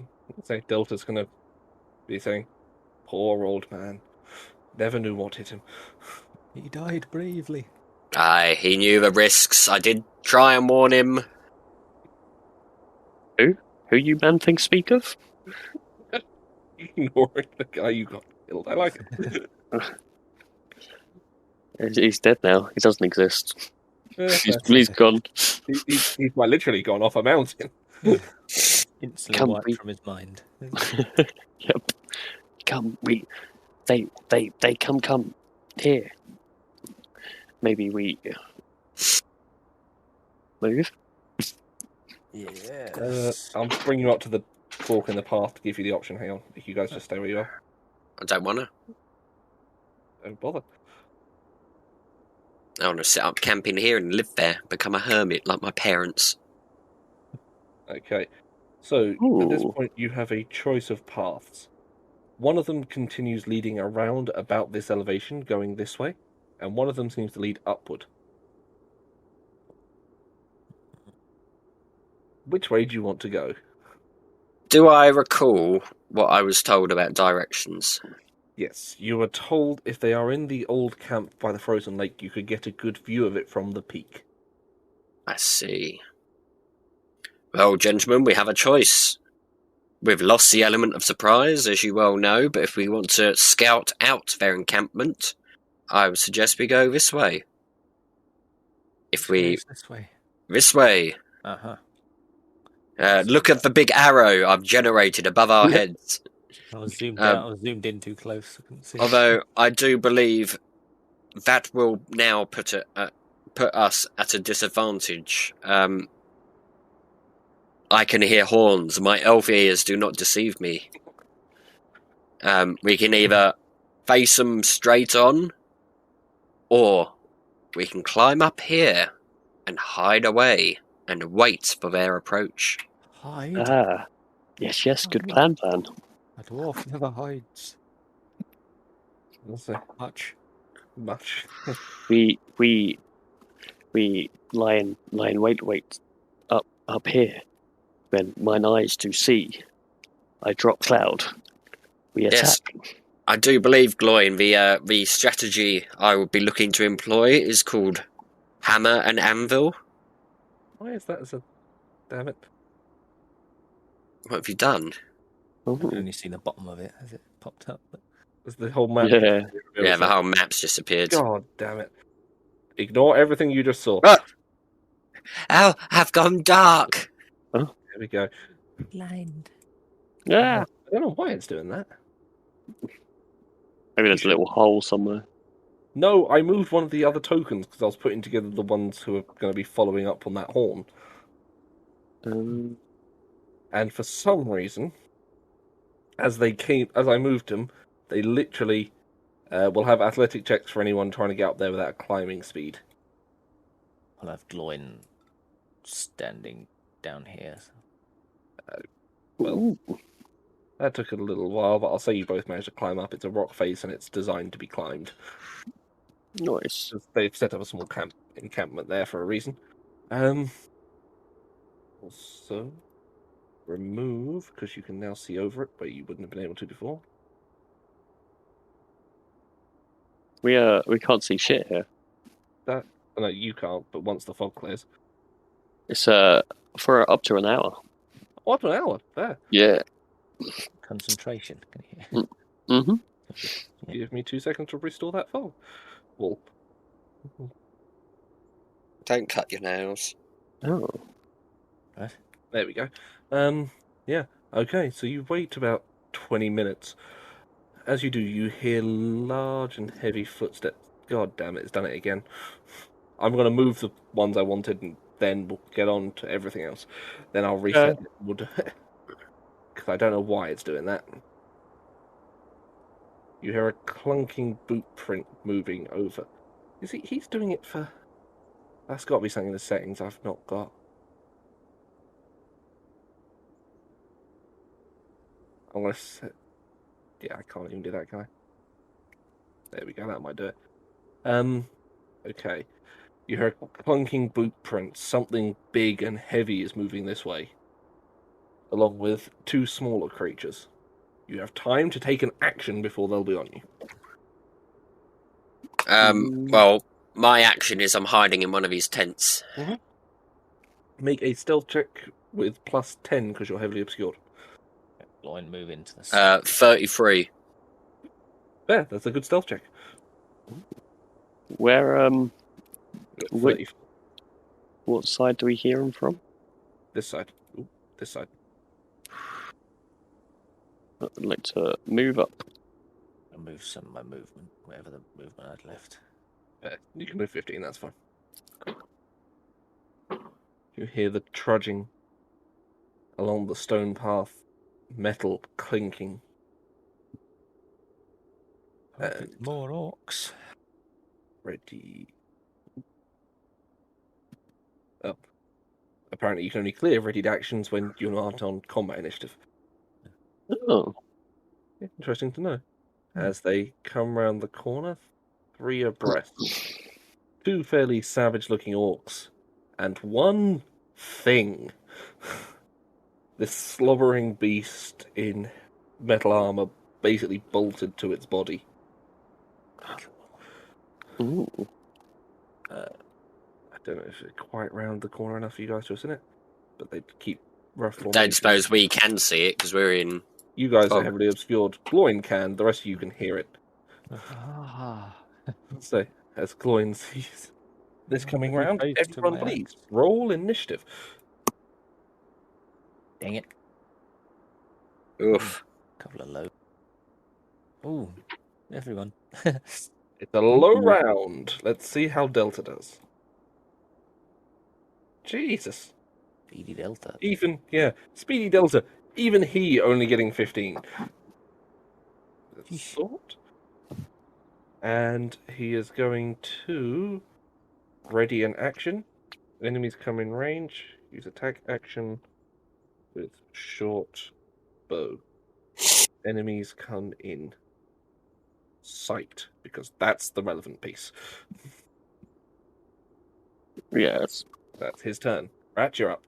say Delta's gonna be saying, poor old man. Never knew what hit him. He died bravely. Aye, he knew the risks. I did try and warn him. Who you man things speak of? Ignoring the guy you got killed. I like it. He's dead now. He doesn't exist. Yeah, He's gone. he's quite literally gone off a mountain. Instantly Come, wiped we- from his mind. Yep. Come, they come here. Maybe we move. Yeah. I'll bring you up to the fork in the path to give you the option. Hang on. You guys just stay where you are. I don't want to. Don't bother. I want to set up camp in here and live there, become a hermit like my parents. Okay. So, at this Ooh. point, you have a choice of paths. One of them continues leading around about this elevation, going this way, and one of them seems to lead upward. Which way do you want to go? Do I recall what I was told about directions? Yes, you were told if they are in the old camp by the frozen lake, you could get a good view of it from the peak. I see. Well, gentlemen, we have a choice. We've lost the element of surprise, as you well know, but if we want to scout out their encampment, I would suggest we go this way. If we... Where's this way. This way. Uh-huh. Look at the big arrow I've generated above our heads. I was zoomed out. I was zoomed in too close. I couldn't see. Although I do believe that will now put us at a disadvantage. I can hear horns. My elf ears do not deceive me. We can either face them straight on, or we can climb up here and hide away and wait for their approach. Hide. Ah, yes. Good plan. A dwarf never hides That's a much. much. We lie in wait up here. When mine eyes do see, I drop cloud. We attack. Yes. I do believe, Gloin, the strategy I would be looking to employ is called Hammer and Anvil. Why is that as a... Damn it. What have you done? I've Ooh. only seen the bottom of it as it popped up. But There's the whole map. Yeah. Yeah, the whole map's disappeared. God damn it. Ignore everything you just saw. Ah! Oh, I've gone dark. There we go. blind. Yeah. I don't know why it's doing that. Maybe there's a little hole somewhere. No, I moved one of the other tokens because I was putting together the ones who are going to be following up on that horn. And for some reason, as I moved them, they literally will have athletic checks for anyone trying to get up there without climbing speed. I'll have Gloin standing down here. Well, Ooh. that took a little while, but I'll say you both managed to climb up. It's a rock face and it's designed to be climbed. Nice. They've set up a small encampment there for a reason. Also, remove, because you can now see over it, but you wouldn't have been able to before. We can't see shit here. Oh, no, you can't, but once the fog clears. It's for up to an hour. What an hour! There. Yeah. Concentration. Can you hear? Mm-hmm. Give me 2 seconds to restore that fog. Well, Don't cut your nails. Oh. there we go. Yeah. Okay, so you wait about 20 minutes. As you do, you hear large and heavy footsteps. God damn it, it's done it again. I'm going to move the ones I wanted and then we'll get on to everything else. Then I'll reset it. We'll do it. Because I don't know why it's doing that. You hear a clunking boot print moving over. He's doing it for... That's got to be something in the settings I've not got. I'm going to set... Yeah, I can't even do that, can I? There we go, that might do it. Okay. You hear clunking boot prints. Something big and heavy is moving this way, along with two smaller creatures. You have time to take an action before they'll be on you. Well, my action is I'm hiding in one of his tents. Make a stealth check with +10 because you're heavily obscured. Gloin move into the side. 33. There, that's a good stealth check. Where You got Wait. 30 what side do we hear him from? this side. Ooh, this side. I'd like to move up. I'll move some of my movement, whatever the movement I'd left. You can move 15, that's fine. You hear the trudging along the stone path, metal clinking. More orcs. Ready. Up. Apparently, you can only clear readied actions when you're not on combat initiative. Oh, Yeah, interesting to know. As they come round the corner, 3 abreast. 2 fairly savage-looking orcs, and 1 thing. This slobbering beast in metal armor, basically bolted to its body. ooh. I don't know if it's quite round the corner enough for you guys to have seen it, but they keep rough Don't formation. suppose we can see it because we're in. You guys Oh. are heavily obscured. Gloin can. The rest of you can hear it. So, as Gloin sees this coming Pretty round, close to everyone my please roll initiative. Dang it. Oof. Couple of low. Ooh, everyone. It's a low round. Let's see how Delta does. Jesus. Speedy Delta. Even, yeah, Speedy Delta. Even he only getting 15. Sort. And he is going to ready an action. Enemies come in range. Use attack action with short bow. Enemies come in sight, because that's the relevant piece. Yes. That's his turn. Rat, you're up.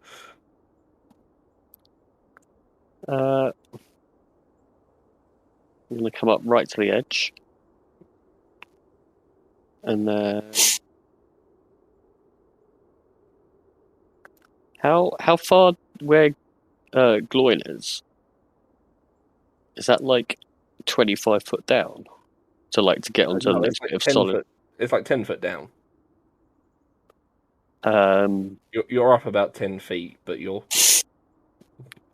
I'm going to come up right to the edge. And then... How far where Gloin is? Is that like 25 foot down? To get onto No, the it's next like bit of 10 solid. foot. It's like 10 foot down. Um, You're up about 10 feet, but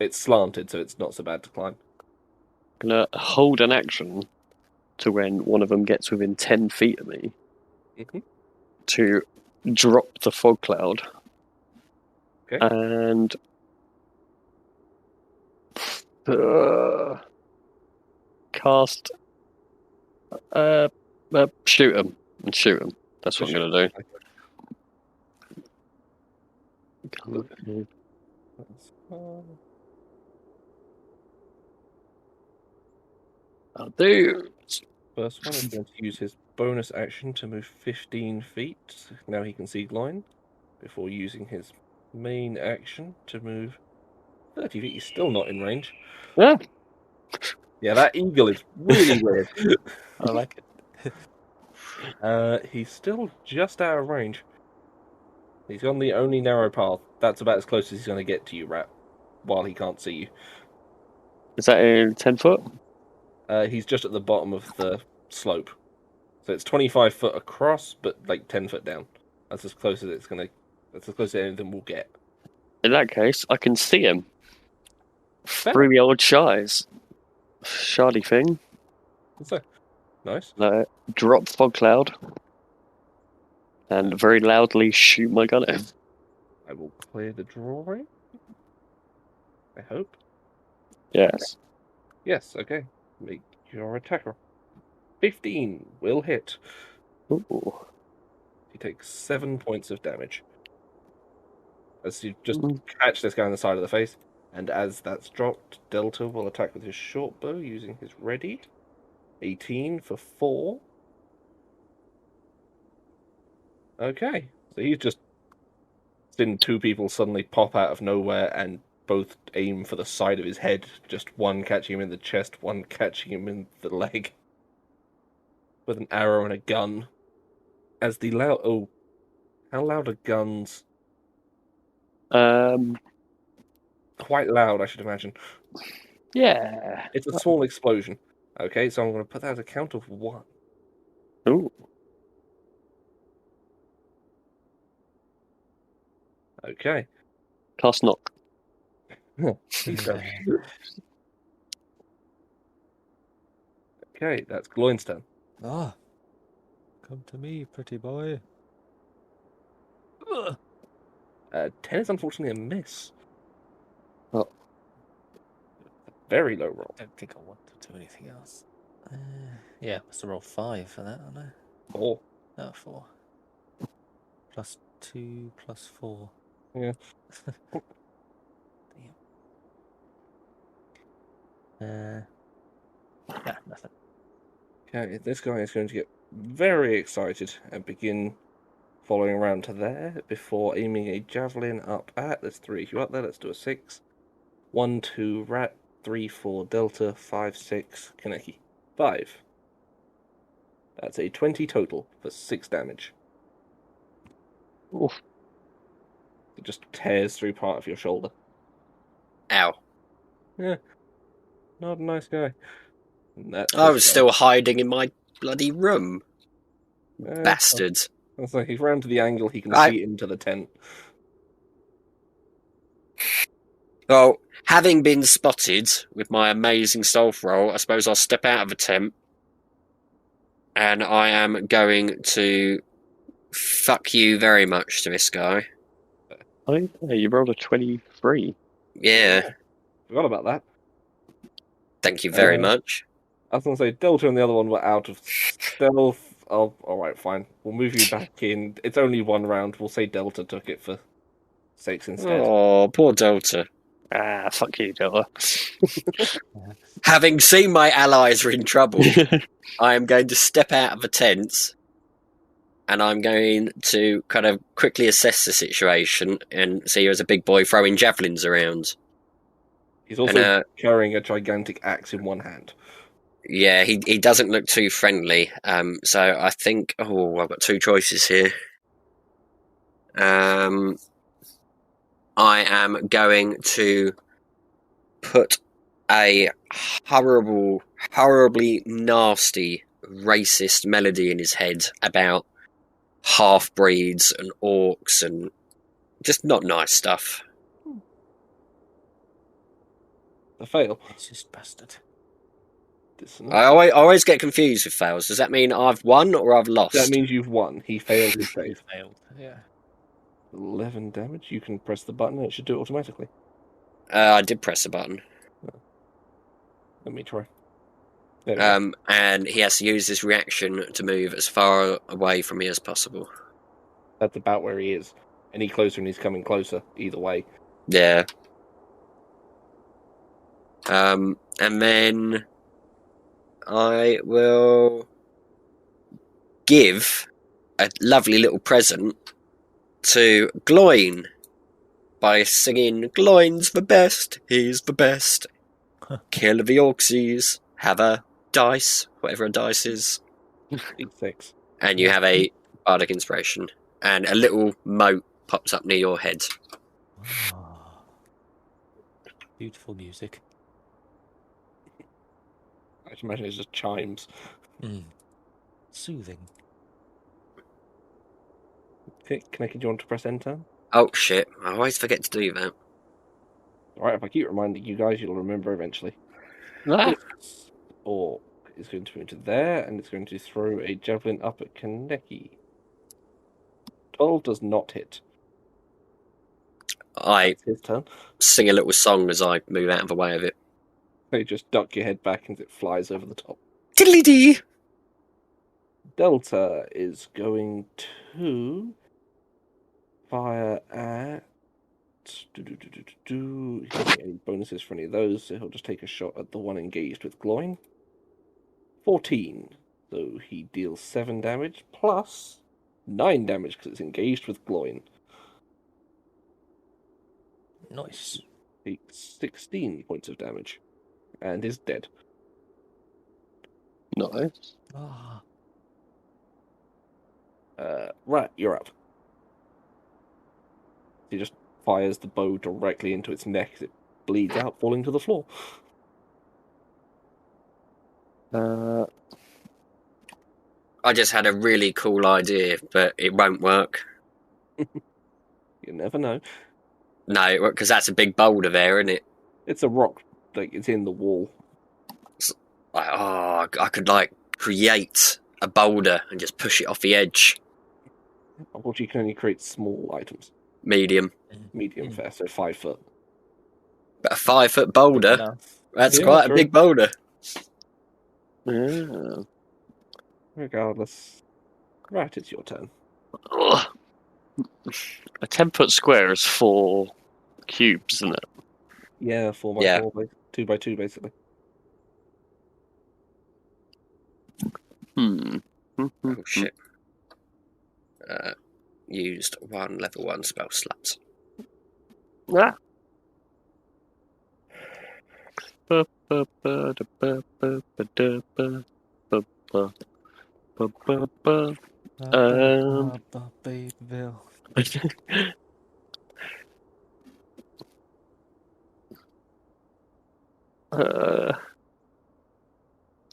it's slanted, so it's not so bad to climb. gonna hold an action to when one of them gets within 10 feet of me Mhm. to drop the fog cloud. Okay. And cast shoot him and shoot him. That's what I'm gonna do. I'll do. First one is going to use his bonus action to move 15 feet. Now he can see Gloin. Before using his main action to move 30 feet. He's still not in range. Yeah. Yeah, that eagle is really weird. I like it. He's still just out of range. He's on the only narrow path. That's about as close as he's going to get to you, Rat, while he can't see you. Is that in 10 foot? He's just at the bottom of the slope. So it's 25 foot across, but like 10 foot down. That's as close as it's going to... That's as close as anything will get. In that case, I can see him through the old shardy thing. So, nice. Drop fog cloud and very loudly shoot my gun at him. I will clear the drawing. I hope. Yes. Yes, okay. Make your attacker. 15 will hit. Ooh. He takes 7 points of damage. As you just Mhm. catch this guy on the side of the face, and as that's dropped, Delta will attack with his short bow using his ready. 18 for 4. Okay, so he's just seen two people suddenly pop out of nowhere and both aim for the side of his head. Just one catching him in the chest, one catching him in the leg. With an arrow and a gun. As the loud... Oh, how loud are guns? Quite loud, I should imagine. Yeah. It's a small explosion. Okay, so I'm going to put that as a count of 1. Ooh. Okay. Cast knock. Please don't. Okay, that's Gloin's turn. Ah, come to me, pretty boy. 10 is unfortunately a miss. Oh. Very low roll. I don't think I want to do anything else. Yeah, must have rolled 5 for that, haven't I? 4. No, 4. Plus 2, plus 4. Yeah. Damn. Nah, nothing. Okay, this guy is going to get very excited and begin following around to there before aiming a javelin up at. There's 3 of you up there. Let's do a 6. 1, 2, rat. 3, 4, delta. 5, 6, Kaneki. 5. That's a 20 total for 6 damage. Oof. It just tears through part of your shoulder. Ow. Not a nice guy. And that's I this was guy. still hiding in my bloody room. Eh, Bastard. So he's round to the angle he can I- see into the tent. Well, having been spotted with my amazing stealth roll, I suppose I'll step out of the tent. And I am going to fuck you very much to this guy. Oh, yeah, you rolled a 23. Yeah, Forgot about that. thank you very Uh, much. I was going to say, Delta and the other one were out of stealth. Oh, alright, fine. We'll move you back in. It's only 1 round. We'll say Delta took it for sakes instead. Oh, poor Delta. Ah, fuck you, Delta. Having seen my allies are in trouble, I am going to step out of the tent and I'm going to kind of quickly assess the situation and see you as a big boy throwing javelins around. He's also And, carrying a gigantic axe in one hand. Yeah, he doesn't look too friendly. So I think, I've got 2 choices here. I am going to put a horribly nasty, racist melody in his head about half-breeds and orcs and just not nice stuff. A fail. It's just bastard. Dissonant. I always get confused with fails. Does that mean I've won or I've lost? That means you've won. He failed his save. Failed. Yeah. 11 damage. You can press the button and it should do it automatically. I did press a button. Let me try. There we go. And he has to use his reaction to move as far away from me as possible. That's about where he is. Any closer and he's coming closer, either way. Yeah. And then I will give a lovely little present to Gloin by singing "Gloin's the best, he's the best. Kill the Orcsies, have a dice, whatever a dice is, D6. and you have a bardic inspiration, and a little moat pops up near your head. Ah. Beautiful music. I just imagine it's just chimes. Soothing. Okay, Kaneki, do you want to press enter? Oh shit! I always forget to do that. Alright, if I keep reminding you guys, you'll remember eventually. Ah, This orc is going to move to there, and it's going to throw a javelin up at Kaneki. 12 does not hit. I It's his turn. sing a little song as I move out of the way of it. So you just duck your head back and it flies over the top. Diddly dee! Delta is going to fire at. He doesn't get any bonuses for any of those, so he'll just take a shot at the one engaged with Gloin. 14. So he deals 7 damage plus 9 damage because it's engaged with Gloin. Nice. Takes 16 points of damage. And is dead. Nice. Ah, Right, you're up. He just fires the bow directly into its neck as it bleeds out, falling to the floor. I just had a really cool idea, but it won't work. You never know. No, because that's a big boulder there, isn't it? It's a rock, like, it's in the wall. Like, oh, I could like create a boulder and just push it off the edge. Unfortunately, you can only create small items. Medium. Medium fair, so 5 foot. But a 5-foot good boulder, enough. that's Yeah, quite true. a big boulder. Yeah. Regardless. Right, it's your turn. Ugh. A 10-foot square is 4 cubes, isn't it? Yeah, 4 by Yeah. 4, 2 by 2, basically. Hmm. Oh shit. Used 1 level 1 spell slot. Ah. Babyville. I'd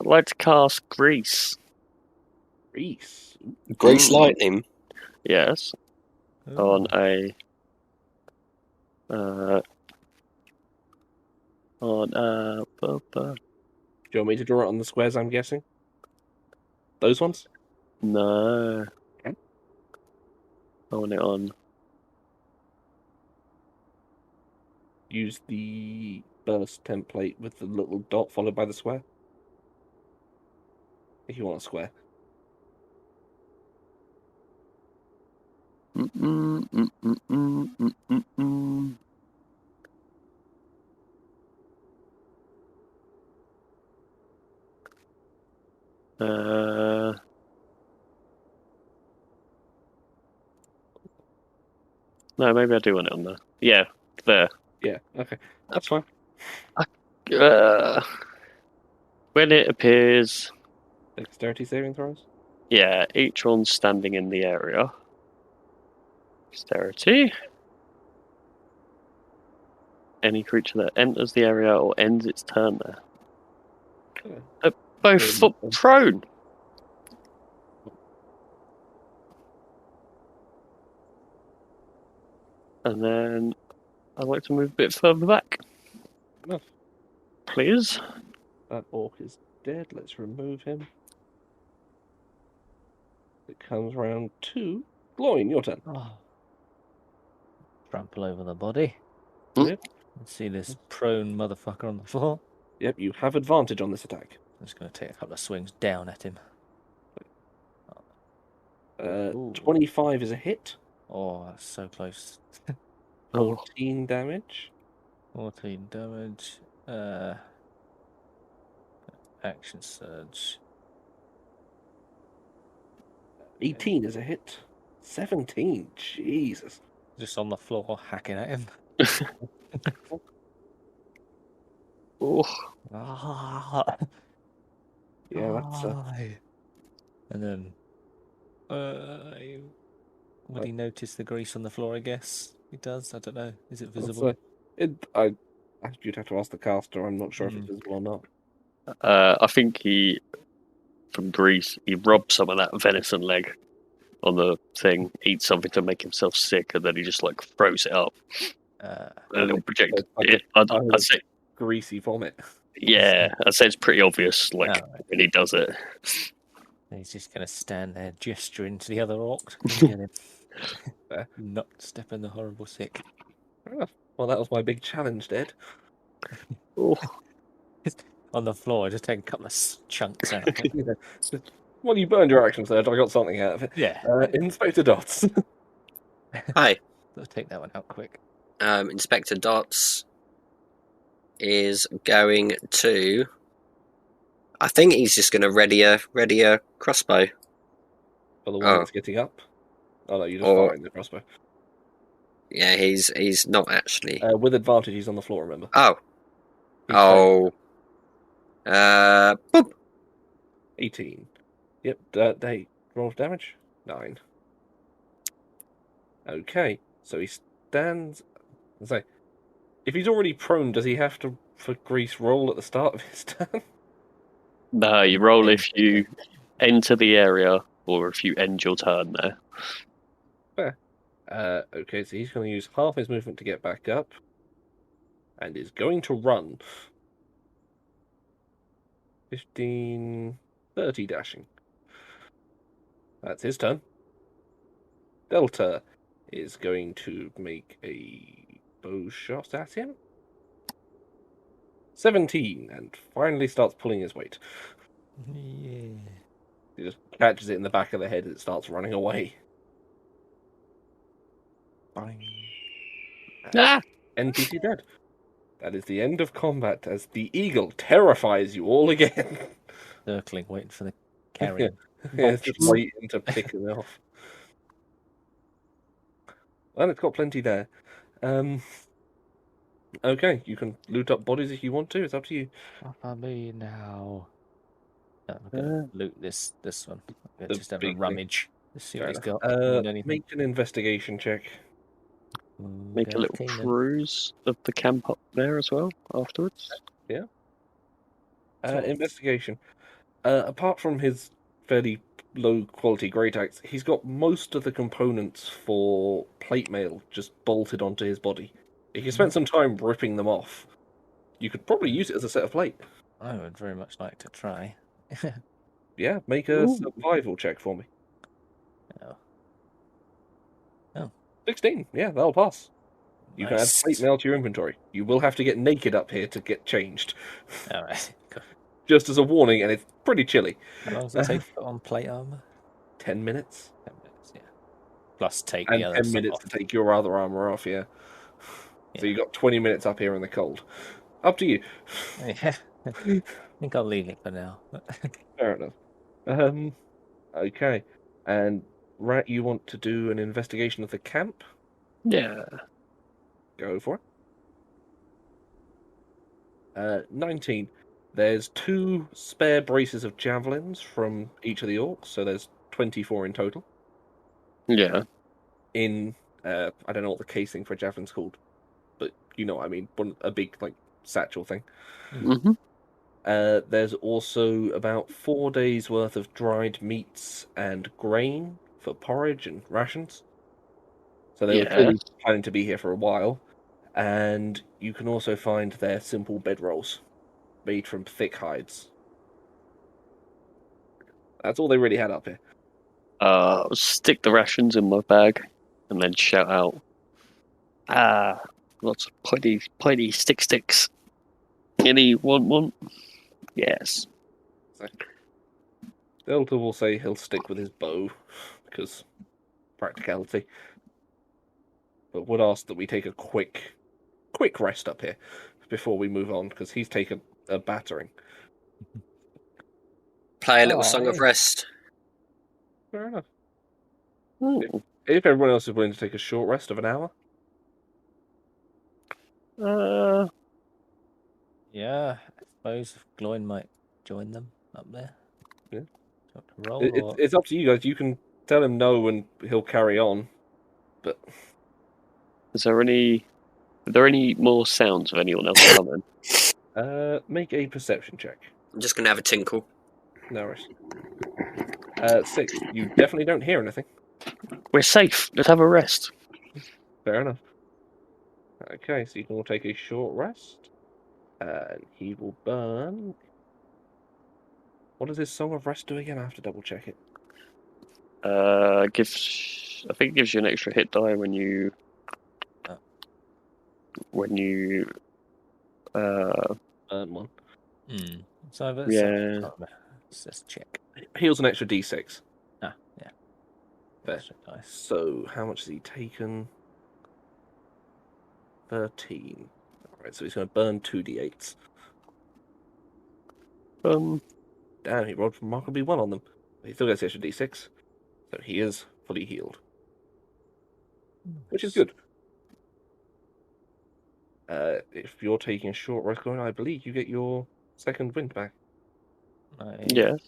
like to cast Grease. Reese. Grease lightning. Yes. On a Do you want me to draw it on the squares, I'm guessing? Those ones? no. Okay. I want it on. Use the burst template with the little dot followed by the square. If you want a square. No, maybe I do want it on there. Yeah, there. Yeah, okay. That's fine. When it appears, Dexterity saving throws? yeah, each one standing in the area. Dexterity. Any creature that enters the area or ends its turn there. Okay. Both foot prone. And then I'd like to move a bit further back. Enough. Please. That orc is dead. Let's remove him. It comes round to Gloin, your turn. Oh. Trample over the body. Yep. And see this prone motherfucker on the floor. Yep, you have advantage on this attack. I'm just going to take a couple of swings down at him. Ooh. 25 is a hit. Oh, that's so close. 14 damage. 14 damage. Action surge. 18 is a hit. 17. Jesus. Just on the floor, hacking at him. Oh, Ah, Yeah, that's die. And then, would he notice the grease on the floor? I guess he does. I don't know. Is it visible? you'd have to ask the caster. I'm not sure if it's visible or not. I think from Greece, he robbed some of that venison leg on the thing, eats something to make himself sick, and then he just like throws it up. A little projector. I'd say, Greasy vomit. yeah, I'd say it's pretty obvious, like Oh, right. when he does it. He's just going to stand there gesturing to the other orc. And get him. Not stepping the horrible sick. Fair enough. Well, that was my big challenge, Dad. Oh, On the floor, just take a couple of chunks out. Well, you burned your action surge. I got something out of it. Yeah. Inspector Dots. Hi. Let's take that one out quick. Inspector Dots is going to. I think he's just going to ready a crossbow. For the one that's getting up. Oh no, you're just Or- firing the crossbow. Yeah, he's not actually. With advantage, he's on the floor. Remember? Oh, He's fighting. boop. 18. Yep. They roll damage. 9. Okay, so he stands. So, if he's already prone, does he have to for Grease roll at the start of his turn? No, you roll if you enter the area or if you end your turn there. Okay, so he's going to use half his movement to get back up, and is going to run. 15, 30 dashing. That's his turn. Delta is going to make a bow shot at him. 17, and finally starts pulling his weight. Yeah. He just catches it in the back of the head and it starts running away. Bang. Ah! NPC dead. That is the end of combat as the eagle terrifies you all again. Circling, waiting for the carrion. It's just waiting to pick it off. Well, it's got plenty there. Okay, you can loot up bodies if you want to. It's up to you. Papa me now. I'm gonna loot this one. I'm The gonna just have a big thing. rummage. Let's see what he's got. Anything? Make an investigation check. Make a little cruise of the camp up there as well afterwards. Investigation. Apart from his fairly low quality great axe, he's got most of the components for plate mail just bolted onto his body. If you spent some time ripping them off, you could probably use it as a set of plate. I would very much like to try. Yeah, make a Ooh. survival check for me. Oh. 16. Yeah, that'll pass. You can add Nice. plate mail to your inventory. You will have to get naked up here to get changed. All right. Cool. Just as a warning, and it's pretty chilly. How long does it take to put on plate armor? 10 minutes. 10 minutes, yeah. Plus take And the other 10 stuff minutes off. to take your other armor off, yeah. So Yeah. you got 20 minutes up here in the cold. Up to you. Yeah. I think I'll leave it for now. Fair enough. Okay. And Rat, you want to do an investigation of the camp? Yeah. Go for it. 19. There's 2 spare braces of javelins from each of the orcs, so there's 24 in total. Yeah. In, I don't know what the casing for a javelin's called, but you know what I mean. A big, like, satchel thing. Mm-hmm. There's also about 4 days worth of dried meats and grain for porridge and rations. So they were Yeah. clearly planning to be here for a while. And you can also find their simple bedrolls made from thick hides. That's all they really had up here. Stick the rations in my bag and then shout out, lots of pointy sticks. Any want one? Yes. Delta will say he'll stick with his bow, because practicality. But would ask that we take a quick rest up here before we move on, because he's taken a battering. Play a little Oh, song of yeah. rest. Fair enough. Ooh. If everyone else is willing to take a short rest of an hour, Yeah, I suppose Gloin might join them up there. Yeah. Do you want to roll or... it's up to you guys. You can tell him no and he'll carry on. But Are there any more sounds of anyone else coming? make a perception check. I'm just gonna have a tinkle. No worries. 6. You definitely don't hear anything. We're safe. Let's have a rest. Fair enough. Okay, so you can all take a short rest. And he will burn. What does his Song of Rest do again? I have to double check it. I think it gives you an extra hit die when you Burn one. So I've Yeah. Let's just check. Heals an extra d6. Ah, yeah. Fair. Extra dice. So, how much has he taken? 13. Alright, so he's going to burn 2d8s. Damn, he rolled remarkably well on them. He still gets the extra d6. So he is fully healed. which is good. If you're taking a short rest, going, I believe you get your second wind back. Yes.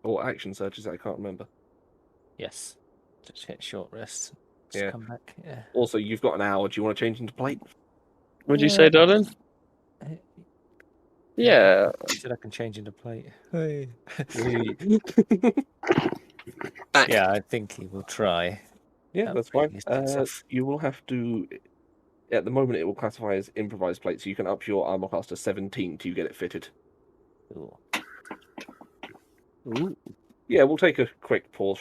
Or action surges, I can't remember. Yes. Just hit short rest. Just Yeah. come back. Yeah. Also, you've got an hour. Do you want to change into plate? What'd you say, darling? Yeah. He said I can change into plate. Hey. Back. Yeah, I think he will try. Yeah, That that's fine. previous bits off. You will have to. At the moment, it will classify as improvised plate, so you can up your armor class to 17 till you get it fitted. Cool. Ooh. Yeah, we'll take a quick pause